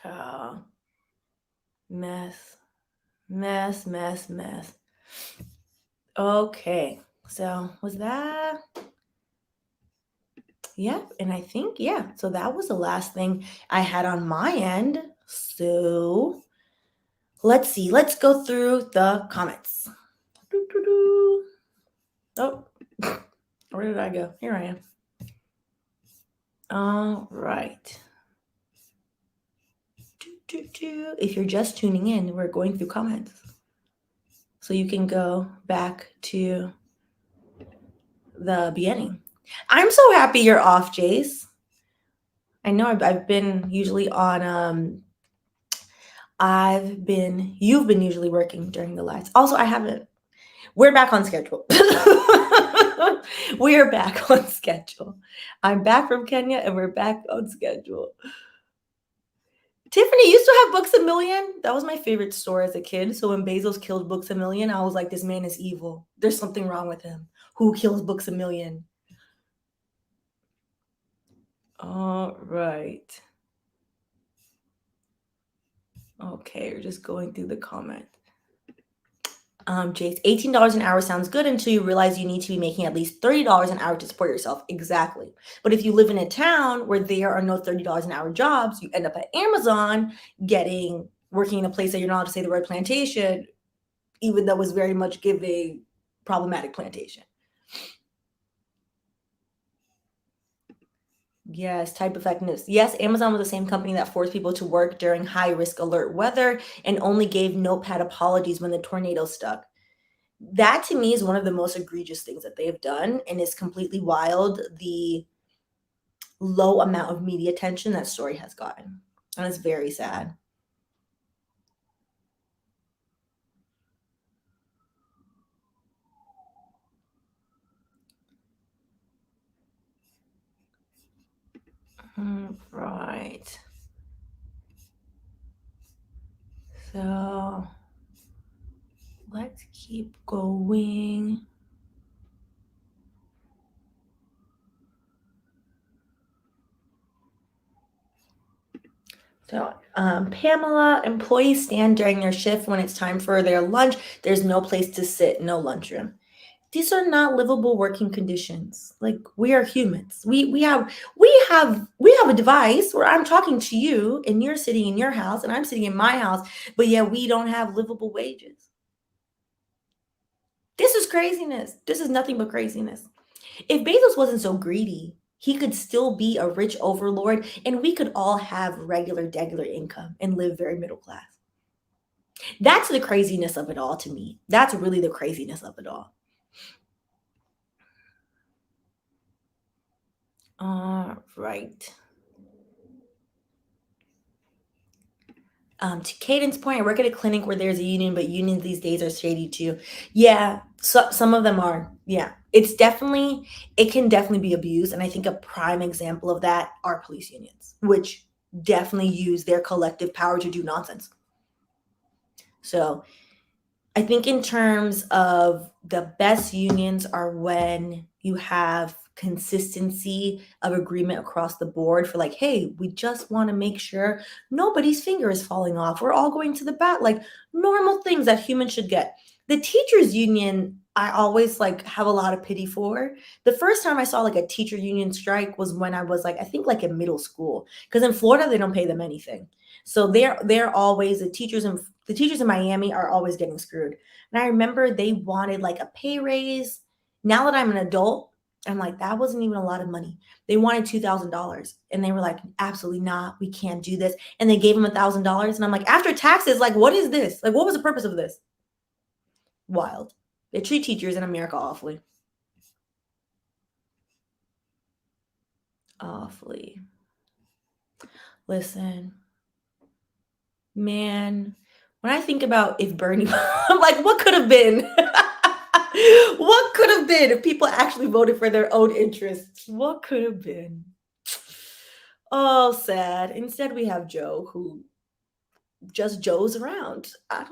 Child. Mess. Okay. So was that? Yep. And I think, so that was the last thing I had on my end. So let's see. Let's go through the comments. Oh, where did I go? Here I am. All right. If you're just tuning in, we're going through comments. So you can go back to the beginning. I'm so happy you're off, Jace. I know I've been usually on, you've been usually working during the lives. Also, I haven't. We're back on schedule. We are back on schedule. I'm back from Kenya and we're back on schedule. Tiffany used to have Books a Million. That was my favorite store as a kid. So when Bezos killed Books a Million, I was like, this man is evil. There's something wrong with him. Who kills Books a Million? All right. Okay, we're just going through the comment. Jace, $18 an hour sounds good until you realize you need to be making at least $30 an hour to support yourself. Exactly. But if you live in a town where there are no $30 an hour jobs, you end up at Amazon working in a place that you're not allowed to say the word plantation, even though it's very much giving problematic plantation. Yes, type effectiveness. Yes, Amazon was the same company that forced people to work during high risk alert weather and only gave notepad apologies when the tornado stuck. That to me is one of the most egregious things that they've done, and it's completely wild the low amount of media attention that story has gotten. And it's very sad. Right. So let's keep going. So, Pamela, employees stand during their shift when it's time for their lunch. There's no place to sit, no lunchroom. These are not livable working conditions. Like, we are humans. We have a device where I'm talking to you and you're sitting in your house and I'm sitting in my house, but yet we don't have livable wages. This is craziness. This is nothing but craziness. If Bezos wasn't so greedy, he could still be a rich overlord and we could all have regular income and live very middle class. That's the craziness of it all to me. That's really the craziness of it all. All right. To Caden's point, I work at a clinic where there's a union, but unions these days are shady too. Yeah, so some of them are. Yeah, it can definitely be abused. And I think a prime example of that are police unions, which definitely use their collective power to do nonsense. So I think in terms of the best unions are when you have consistency of agreement across the board for like, hey, we just want to make sure nobody's finger is falling off. We're all going to the bat, like normal things that humans should get. The teachers union, I always like have a lot of pity for. The first time I saw like a teacher union strike was when I was like, I think like in middle school, because in Florida, they don't pay them anything. So they're always the teachers in Miami are always getting screwed. And I remember they wanted like a pay raise. Now that I'm an adult, I'm like, that wasn't even a lot of money. They wanted $2,000 and they were like, absolutely not. We can't do this. And they gave them $1,000. And I'm like, after taxes, like, what is this? Like, what was the purpose of this? Wild. They treat teachers in America awfully. Awfully. Listen, man, when I think about if Bernie, I'm like, what could have been? What could have been if people actually voted for their own interests? What could have been? Oh, sad. Instead, we have Joe who just Joe's around. I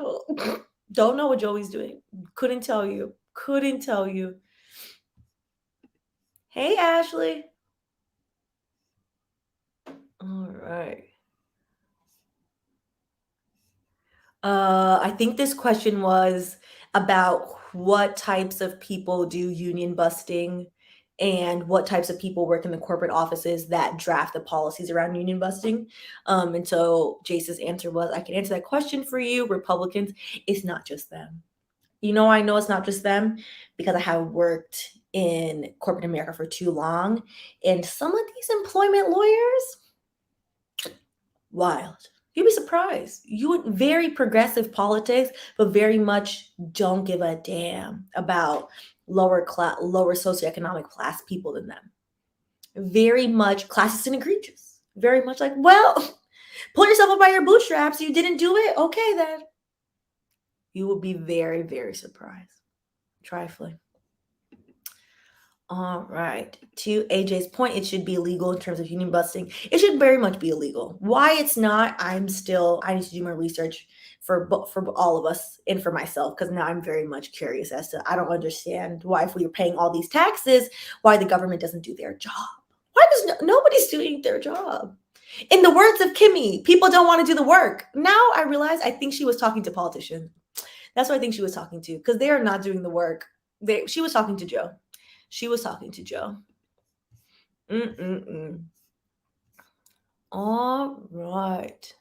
don't know what Joey's doing. Couldn't tell you. Hey, Ashley. All right. I think this question was about what types of people do union busting and what types of people work in the corporate offices that draft the policies around union busting. And so Jace's answer was, I can answer that question for you. Republicans, it's not just them. You know, I know it's not just them because I have worked in corporate America for too long. And some of these employment lawyers, wild. You'd be surprised. You would very progressive politics, but very much don't give a damn about lower socioeconomic class people than them. Very much classist and egregious. Very much like, well, pull yourself up by your bootstraps. You didn't do it. Okay, then. You will be very, very surprised. Trifling. All right. To AJ's point, it should be illegal in terms of union busting. It should very much be illegal. Why it's not, I need to do more research for all of us and for myself, because now I'm very much curious as to, I don't understand why, if we are paying all these taxes, why the government doesn't do their job. Why does nobody's doing their job? In the words of Kimmy, people don't want to do the work. Now I realize, I think she was talking to politicians. That's what I think she was talking to, because they are not doing the work. She was talking to Joe. She was talking to Joe. All right.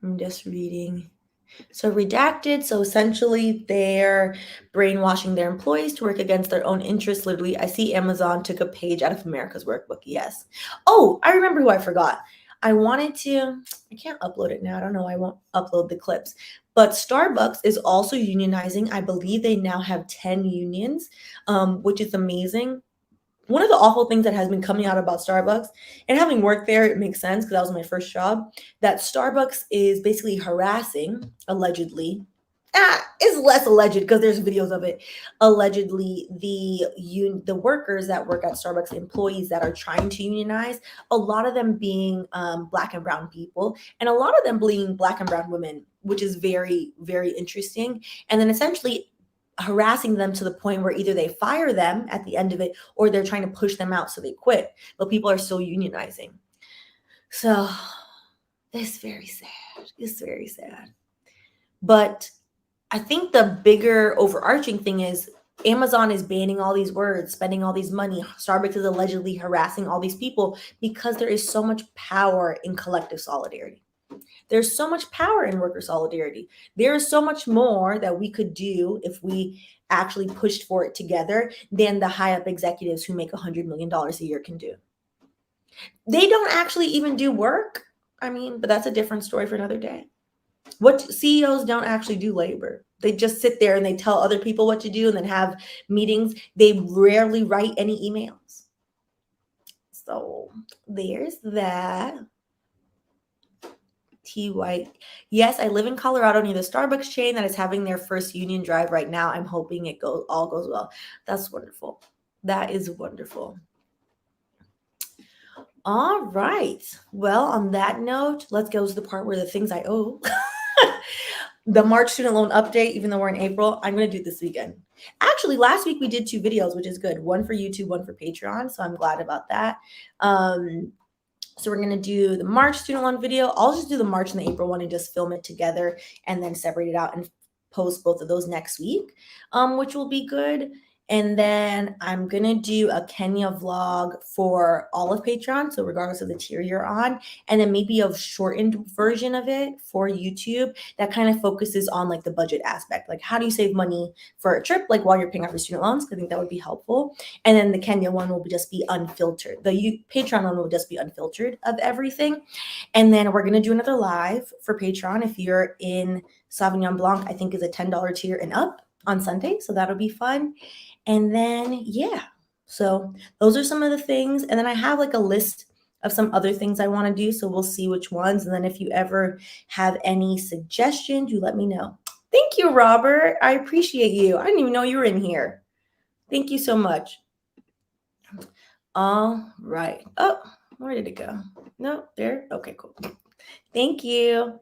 I'm just reading. So redacted. So essentially, they're brainwashing their employees to work against their own interests. Literally, I see Amazon took a page out of America's workbook. Yes. Oh, I remember who I forgot. I can't upload it now. I don't know. I won't upload the clips. But Starbucks is also unionizing. I believe they now have 10 unions, which is amazing. One of the awful things that has been coming out about Starbucks, and having worked there, it makes sense because that was my first job, that Starbucks is basically harassing, allegedly. It's less alleged because there's videos of it. Allegedly, the workers that work at Starbucks, employees that are trying to unionize, a lot of them being Black and brown people, and a lot of them being Black and brown women, which is very, very interesting. And then essentially harassing them to the point where either they fire them at the end of it, or they're trying to push them out so they quit. But people are still unionizing. So it's very sad. It's very sad. But I think the bigger overarching thing is Amazon is banning all these words, spending all these money. Starbucks is allegedly harassing all these people because there is so much power in collective solidarity. There's so much power in worker solidarity. There is so much more that we could do if we actually pushed for it together than the high up executives who make $100 million a year can do. They don't actually even do work. But that's a different story for another day. What CEOs don't actually do labor. They just sit there and they tell other people what to do and then have meetings. They rarely write any emails. So there's that. T White. Yes, I live in Colorado near the Starbucks chain that is having their first union drive right now. I'm hoping it all goes well. That's wonderful. That is wonderful. All right. Well, on that note, let's go to the part where the things I owe. The March student loan update, even though we're in April, I'm going to do this weekend. Actually, last week we did 2 videos, which is good. One for YouTube, one for Patreon. So I'm glad about that. So we're going to do the March student loan video. I'll just do the March and the April one and just film it together and then separate it out and post both of those next week, which will be good. And then I'm going to do a Kenya vlog for all of Patreon. So regardless of the tier you're on, and then maybe a shortened version of it for YouTube that kind of focuses on like the budget aspect. Like how do you save money for a trip, like while you're paying off your student loans? I think that would be helpful. And then the Kenya one will just be unfiltered. The Patreon one will just be unfiltered of everything. And then we're going to do another live for Patreon. If you're in Sauvignon Blanc, I think is a $10 tier and up on Sunday. So that'll be fun. And then, yeah, so those are some of the things. And then I have like a list of some other things I want to do. So we'll see which ones. And then if you ever have any suggestions, you let me know. Thank you, Robert. I appreciate you. I didn't even know you were in here. Thank you so much. All right. Oh, where did it go? No, there. Okay, cool. Thank you.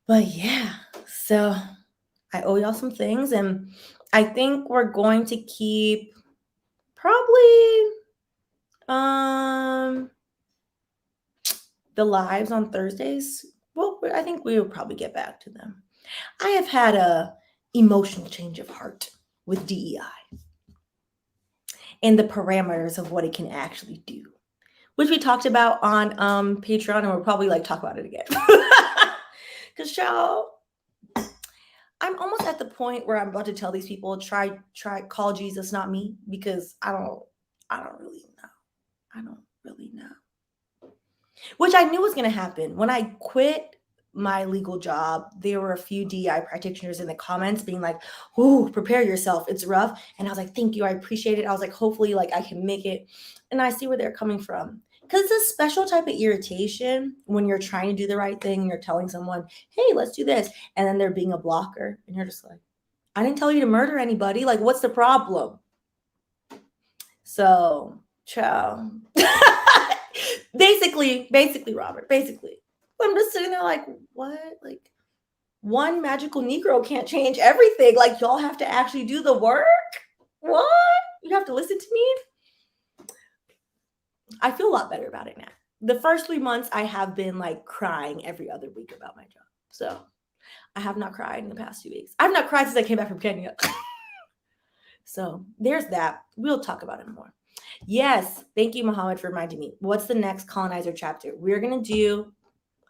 But yeah, so I owe y'all some things, and I think we're going to keep probably the lives on Thursdays. Well, I think we will probably get back to them. I have had a emotional change of heart with DEI and the parameters of what it can actually do, which we talked about on Patreon, and we'll probably talk about it again. Because y'all, I'm almost at the point where I'm about to tell these people, try call Jesus, not me, because I don't really know. I don't really know. Which I knew was going to happen. When I quit my legal job, there were a few DEI practitioners in the comments being like, "Ooh, prepare yourself. It's rough." And I was like, "Thank you. I appreciate it." I was like, hopefully I can make it. And I see where they're coming from. Because it's a special type of irritation when you're trying to do the right thing and you're telling someone, "Hey, let's do this." And then they're being a blocker. And you're just like, I didn't tell you to murder anybody. Like, what's the problem? So, ciao. basically, Robert, basically. I'm just sitting there like, what? Like, one magical Negro can't change everything. Like, y'all have to actually do the work? What? You have to listen to me? I feel a lot better about it now. The first 3 months, I have been like crying every other week about my job. So I have not cried in the past 2 weeks. I've not cried since I came back from Kenya. So there's that. We'll talk about it more. Yes. Thank you, Muhammad, for reminding me. What's the next colonizer chapter? We're going to do,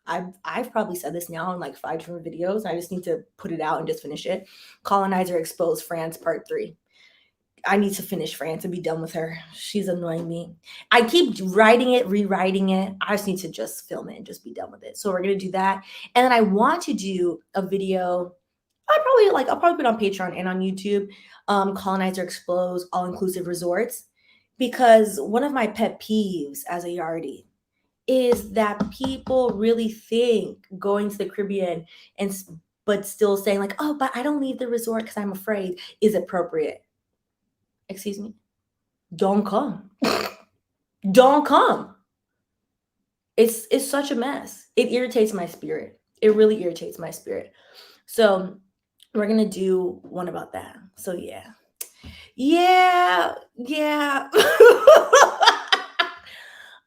I've probably said this now in like 5 different videos. I just need to put it out and just finish it. Colonizer Exposed France Part 3. I need to finish France and be done with her. She's annoying me. I keep writing it, rewriting it. I just need to just film it and just be done with it. So we're going to do that. And then I want to do a video. I'll probably put it on Patreon and on YouTube. Colonizer Explodes All-Inclusive Resorts. Because one of my pet peeves as a Yardie is that people really think going to the Caribbean but still saying like, oh, but I don't leave the resort because I'm afraid is appropriate. Excuse me? Don't come. Don't come. It's such a mess. It irritates my spirit. It really irritates my spirit. So we're going to do one about that. So yeah. Yeah.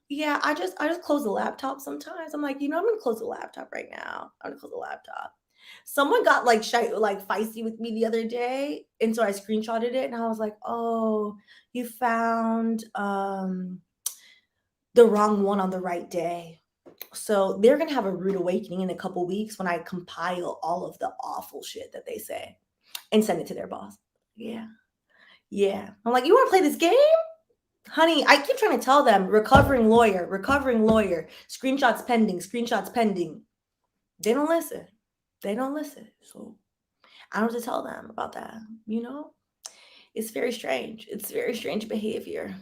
Yeah, I just close the laptop sometimes. I'm like, I'm going to close the laptop right now. I'm going to close the laptop. Someone got like feisty with me the other day, and so I screenshotted it, and I was like, "Oh, you found the wrong one on the right day." So they're gonna have a rude awakening in a couple weeks when I compile all of the awful shit that they say and send it to their boss. Yeah. I'm like, you want to play this game? Honey, I keep trying to tell them, recovering lawyer, screenshots pending. They don't listen. So I don't have to tell them about that. It's very strange. It's very strange behavior.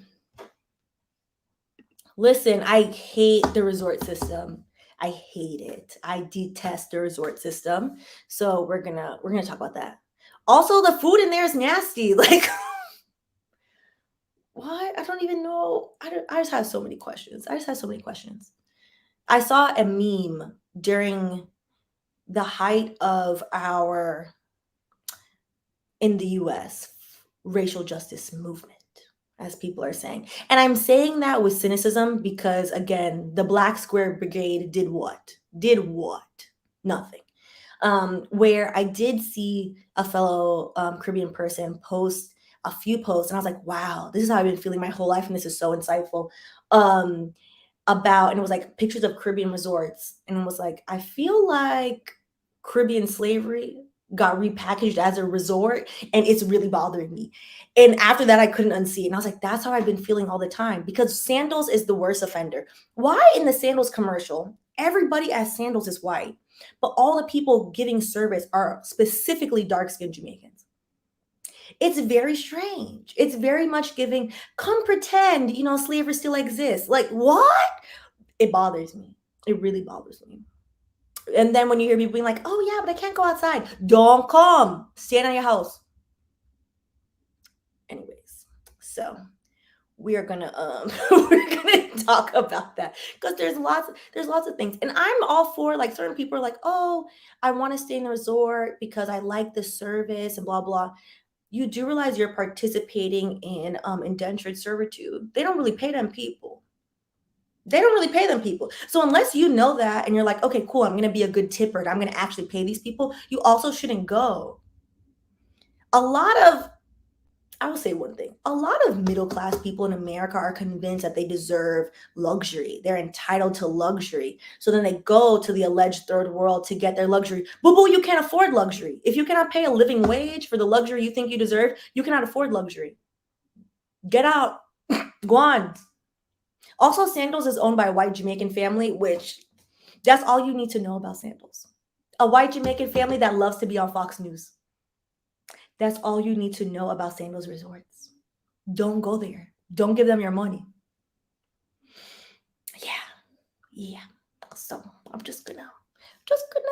Listen, I hate the resort system. I hate it. I detest the resort system. So we're gonna talk about that. Also, the food in there is nasty. Like, what? I don't even know. I just have so many questions. I saw a meme during the height of in the US, racial justice movement, as people are saying. And I'm saying that with cynicism because, again, the Black Square Brigade did what? Nothing. Where I did see a fellow Caribbean person post a few posts, and I was like, wow, this is how I've been feeling my whole life, and this is so insightful. And it was like pictures of Caribbean resorts, and it was like, I feel like Caribbean slavery got repackaged as a resort, and it's really bothering me. And after that, I couldn't unsee it. And I was like, that's how I've been feeling all the time, because Sandals is the worst offender. Why in the Sandals commercial, everybody at Sandals is white, but all the people giving service are specifically dark-skinned Jamaicans? It's very strange. It's very much giving, come pretend, slavery still exists. Like, what? It bothers me. It really bothers me. And then when you hear people being like, oh yeah, but I can't go outside. Don't come. Stand in your house. Anyways, so we're gonna talk about that, because there's lots of things. And I'm all for, like, certain people are like, oh, I want to stay in the resort because I like the service and blah blah. You do realize you're participating in indentured servitude. They don't really pay them people. So unless you know that and you're like, okay, cool, I'm going to be a good tipper and I'm going to actually pay these people, you also shouldn't go. I will say one thing. A lot of middle-class people in America are convinced that they deserve luxury. They're entitled to luxury. So then they go to the alleged third world to get their luxury. Boo-boo, you can't afford luxury. If you cannot pay a living wage for the luxury you think you deserve, you cannot afford luxury. Get out. Go on. Also, Sandals is owned by a white Jamaican family, which that's all you need to know about Sandals. A white Jamaican family that loves to be on Fox News. That's all you need to know about Sandals Resorts. Don't go there. Don't give them your money. Yeah. So I'm just gonna just gonna,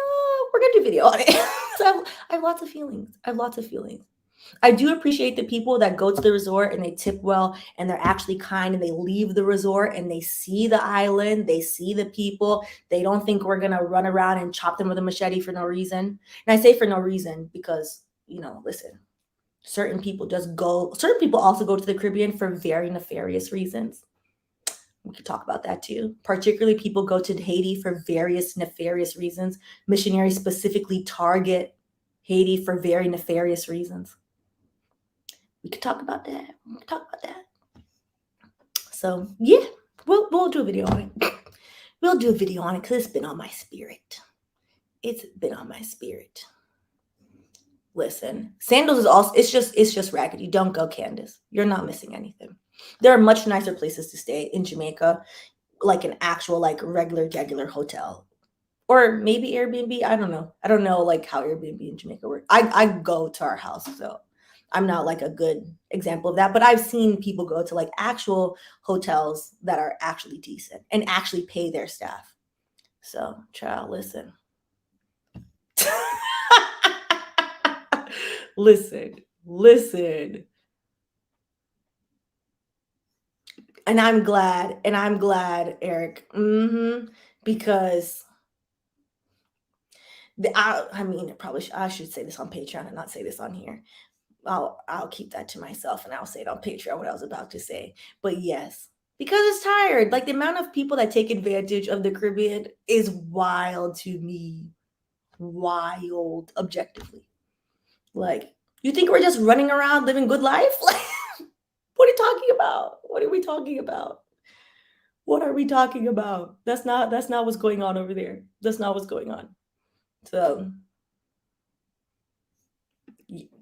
we're gonna do video on it. So I have lots of feelings. I have lots of feelings. I do appreciate the people that go to the resort and they tip well and they're actually kind and they leave the resort and they see the island, they see the people. They don't think we're going to run around and chop them with a machete for no reason. And I say for no reason because, you know, listen, certain people also go to the Caribbean for very nefarious reasons. We could talk about that too. Particularly people go to Haiti for various nefarious reasons. Missionaries specifically target Haiti for very nefarious reasons. We could talk about that. So yeah, we'll do a video on it. We'll do a video on it because it's been on my spirit. Listen, sandals is also it's just raggedy. Don't go, Candace. You're not missing anything. There are much nicer places to stay in Jamaica, like an actual like regular hotel. Or maybe Airbnb. I don't know like how Airbnb in Jamaica works. I go to our house, so I'm not like a good example of that, but I've seen people go to like actual hotels that are actually decent and actually pay their staff. So, child, listen. listen. And I'm glad, Eric, because I mean, I should say this on Patreon and not say this on here. I'll keep that to myself and I'll say it on Patreon what I was about to say. But yes, because it's tired. Like the amount of people that take advantage of the Caribbean is wild to me. Wild, objectively. Like, you think we're just running around living good life? Like, what are you talking about? What are we talking about? What are we talking about? That's not what's going on over there. That's not what's going on. So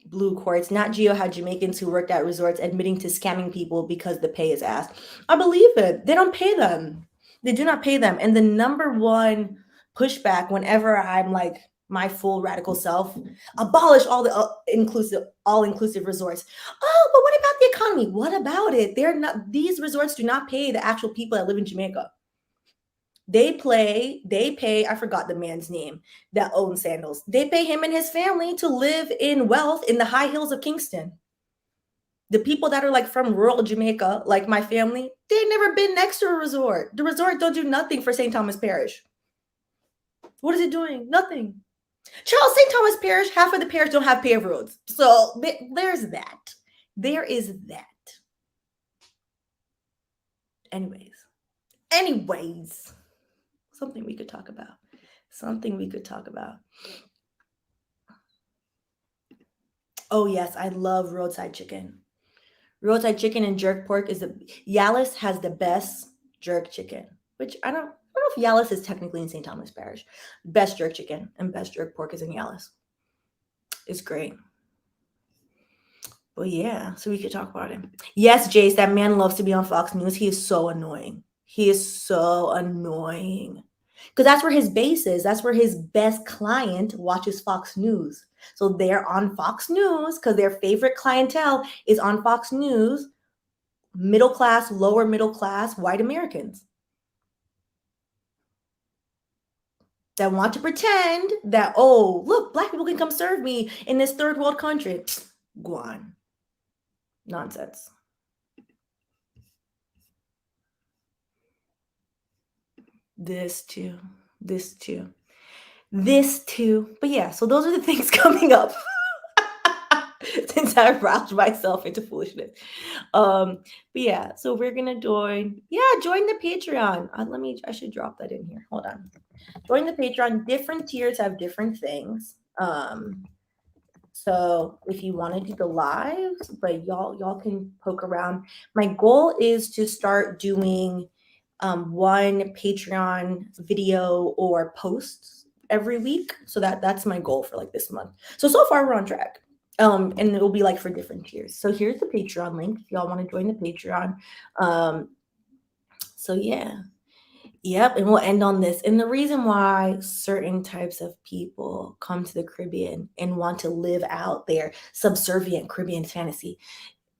Blue Quartz, Nat Geo had Jamaicans who worked at resorts admitting to scamming people because the pay is asked. I believe it. They don't pay them. They do not pay them. And the number one pushback whenever I'm like my full radical self, abolish all the all-inclusive resorts. Oh, but what about the economy? What about it? These resorts do not pay the actual people that live in Jamaica. They pay, I forgot the man's name that owns sandals. They pay him and his family to live in wealth in the high hills of Kingston. The people that are like from rural Jamaica, like my family, they've never been next to a resort. The resort don't do nothing for St. Thomas Parish. What is it doing? Nothing. Charles, St. Thomas Parish, half of the parish don't have paved roads. So there's that. There is that. Anyways. Something we could talk about. Oh, yes, I love roadside chicken. Roadside chicken and jerk pork Yalis has the best jerk chicken, which I don't know if Yalis is technically in St. Thomas Parish. Best jerk chicken and best jerk pork is in Yalis. It's great. But yeah, so we could talk about it. Yes, Jace, that man loves to be on Fox News. He is so annoying. Because that's where his base is. That's where his best client watches Fox News. So they're on Fox News because their favorite clientele is on Fox News, middle class, lower middle class, white Americans that want to pretend that, oh, look, black people can come serve me in this third world country. Go on. Nonsense. This too. But yeah, so those are the things coming up since I roused myself into foolishness. But yeah, so we're gonna join the Patreon. I should drop that in here. Hold on. Join the Patreon. Different tiers have different things. So if you want to do the lives, but y'all can poke around. My goal is to start doing one Patreon video or posts every week. So that's my goal for like this month. So far we're on track. And it will be like for different tiers. So here's the Patreon link if y'all want to join the Patreon. So yeah. Yep, and we'll end on this. And the reason why certain types of people come to the Caribbean and want to live out their subservient Caribbean fantasy,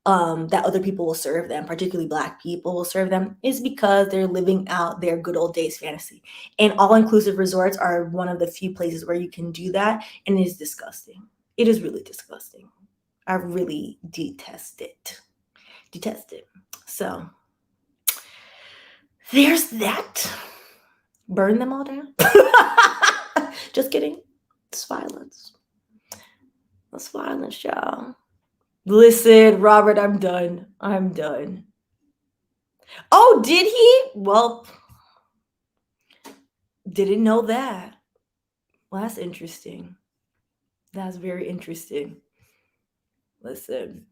that other people will serve them, particularly Black people will serve them, is because they're living out their good old days fantasy. And all-inclusive resorts are one of the few places where you can do that, and it is disgusting. It is really disgusting. I really detest it. Detest it. So there's that. Burn them all down. Just kidding. It's violence. It's violence, y'all. Listen, Robert, I'm done. I'm done. Oh, did he? Well, didn't know that. Well, that's interesting. That's very interesting. Listen.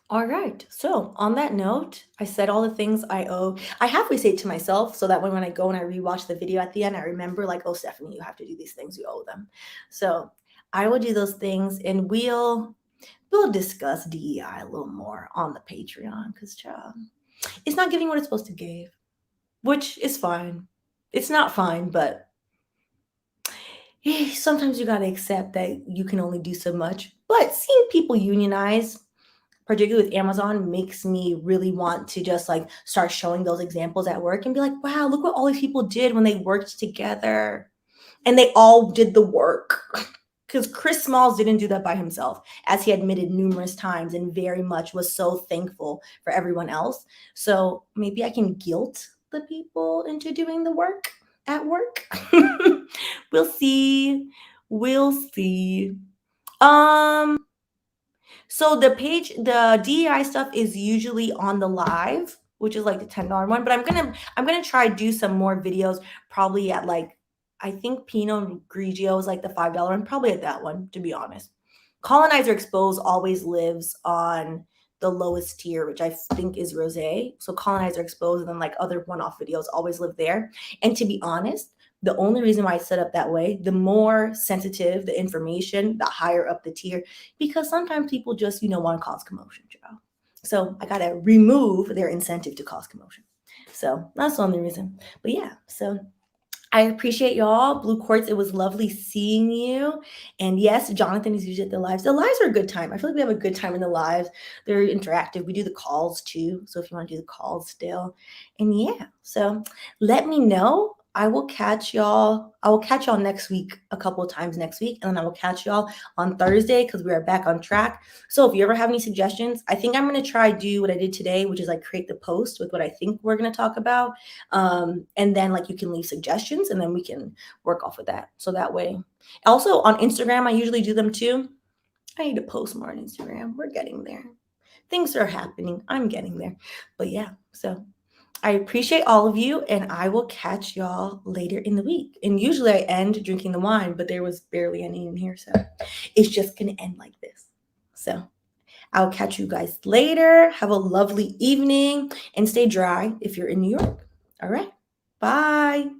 All right. So on that note, I said all the things I owe. I halfway say it to myself so that when I go and I rewatch the video at the end, I remember like, oh, Stephanie, you have to do these things. You owe them. So I will do those things, and we'll discuss DEI a little more on the Patreon because, child, it's not giving what it's supposed to give, which is fine. It's not fine, but sometimes you got to accept that you can only do so much. But seeing people unionize, particularly with Amazon, makes me really want to just like start showing those examples at work and be like, wow, look what all these people did when they worked together and they all did the work. Because Chris Smalls didn't do that by himself, as he admitted numerous times, and very much was so thankful for everyone else. So maybe I can guilt the people into doing the work at work. We'll see. We'll see. So the DEI stuff is usually on the live, which is like the $10 one. But I'm gonna try to do some more videos, probably at like, I think Pinot Grigio is like the $5 one, probably at that one, to be honest. Colonizer Exposed always lives on the lowest tier, which I think is Rosé. So Colonizer Exposed and then like other one-off videos always live there. And to be honest, the only reason why I set up that way, the more sensitive the information, the higher up the tier, because sometimes people just, want to cause commotion, Joe. So I got to remove their incentive to cause commotion. So that's the only reason. But yeah, so I appreciate y'all. Blue Quartz, it was lovely seeing you. And yes, Jonathan is usually at the lives. The lives are a good time. I feel like we have a good time in the lives. They're interactive. We do the calls too. So if you want to do the calls still. And yeah, so let me know. I will catch y'all next week, a couple of times next week. And then I will catch y'all on Thursday because we are back on track. So if you ever have any suggestions, I think I'm going to try do what I did today, which is like create the post with what I think we're going to talk about. And then like you can leave suggestions and then we can work off of that. So that way. Also on Instagram, I usually do them too. I need to post more on Instagram. We're getting there. Things are happening. I'm getting there. But yeah, so I appreciate all of you, and I will catch y'all later in the week. And usually I end drinking the wine, but there was barely any in here, so it's just going to end like this. So I'll catch you guys later. Have a lovely evening, and stay dry if you're in New York. All right. Bye.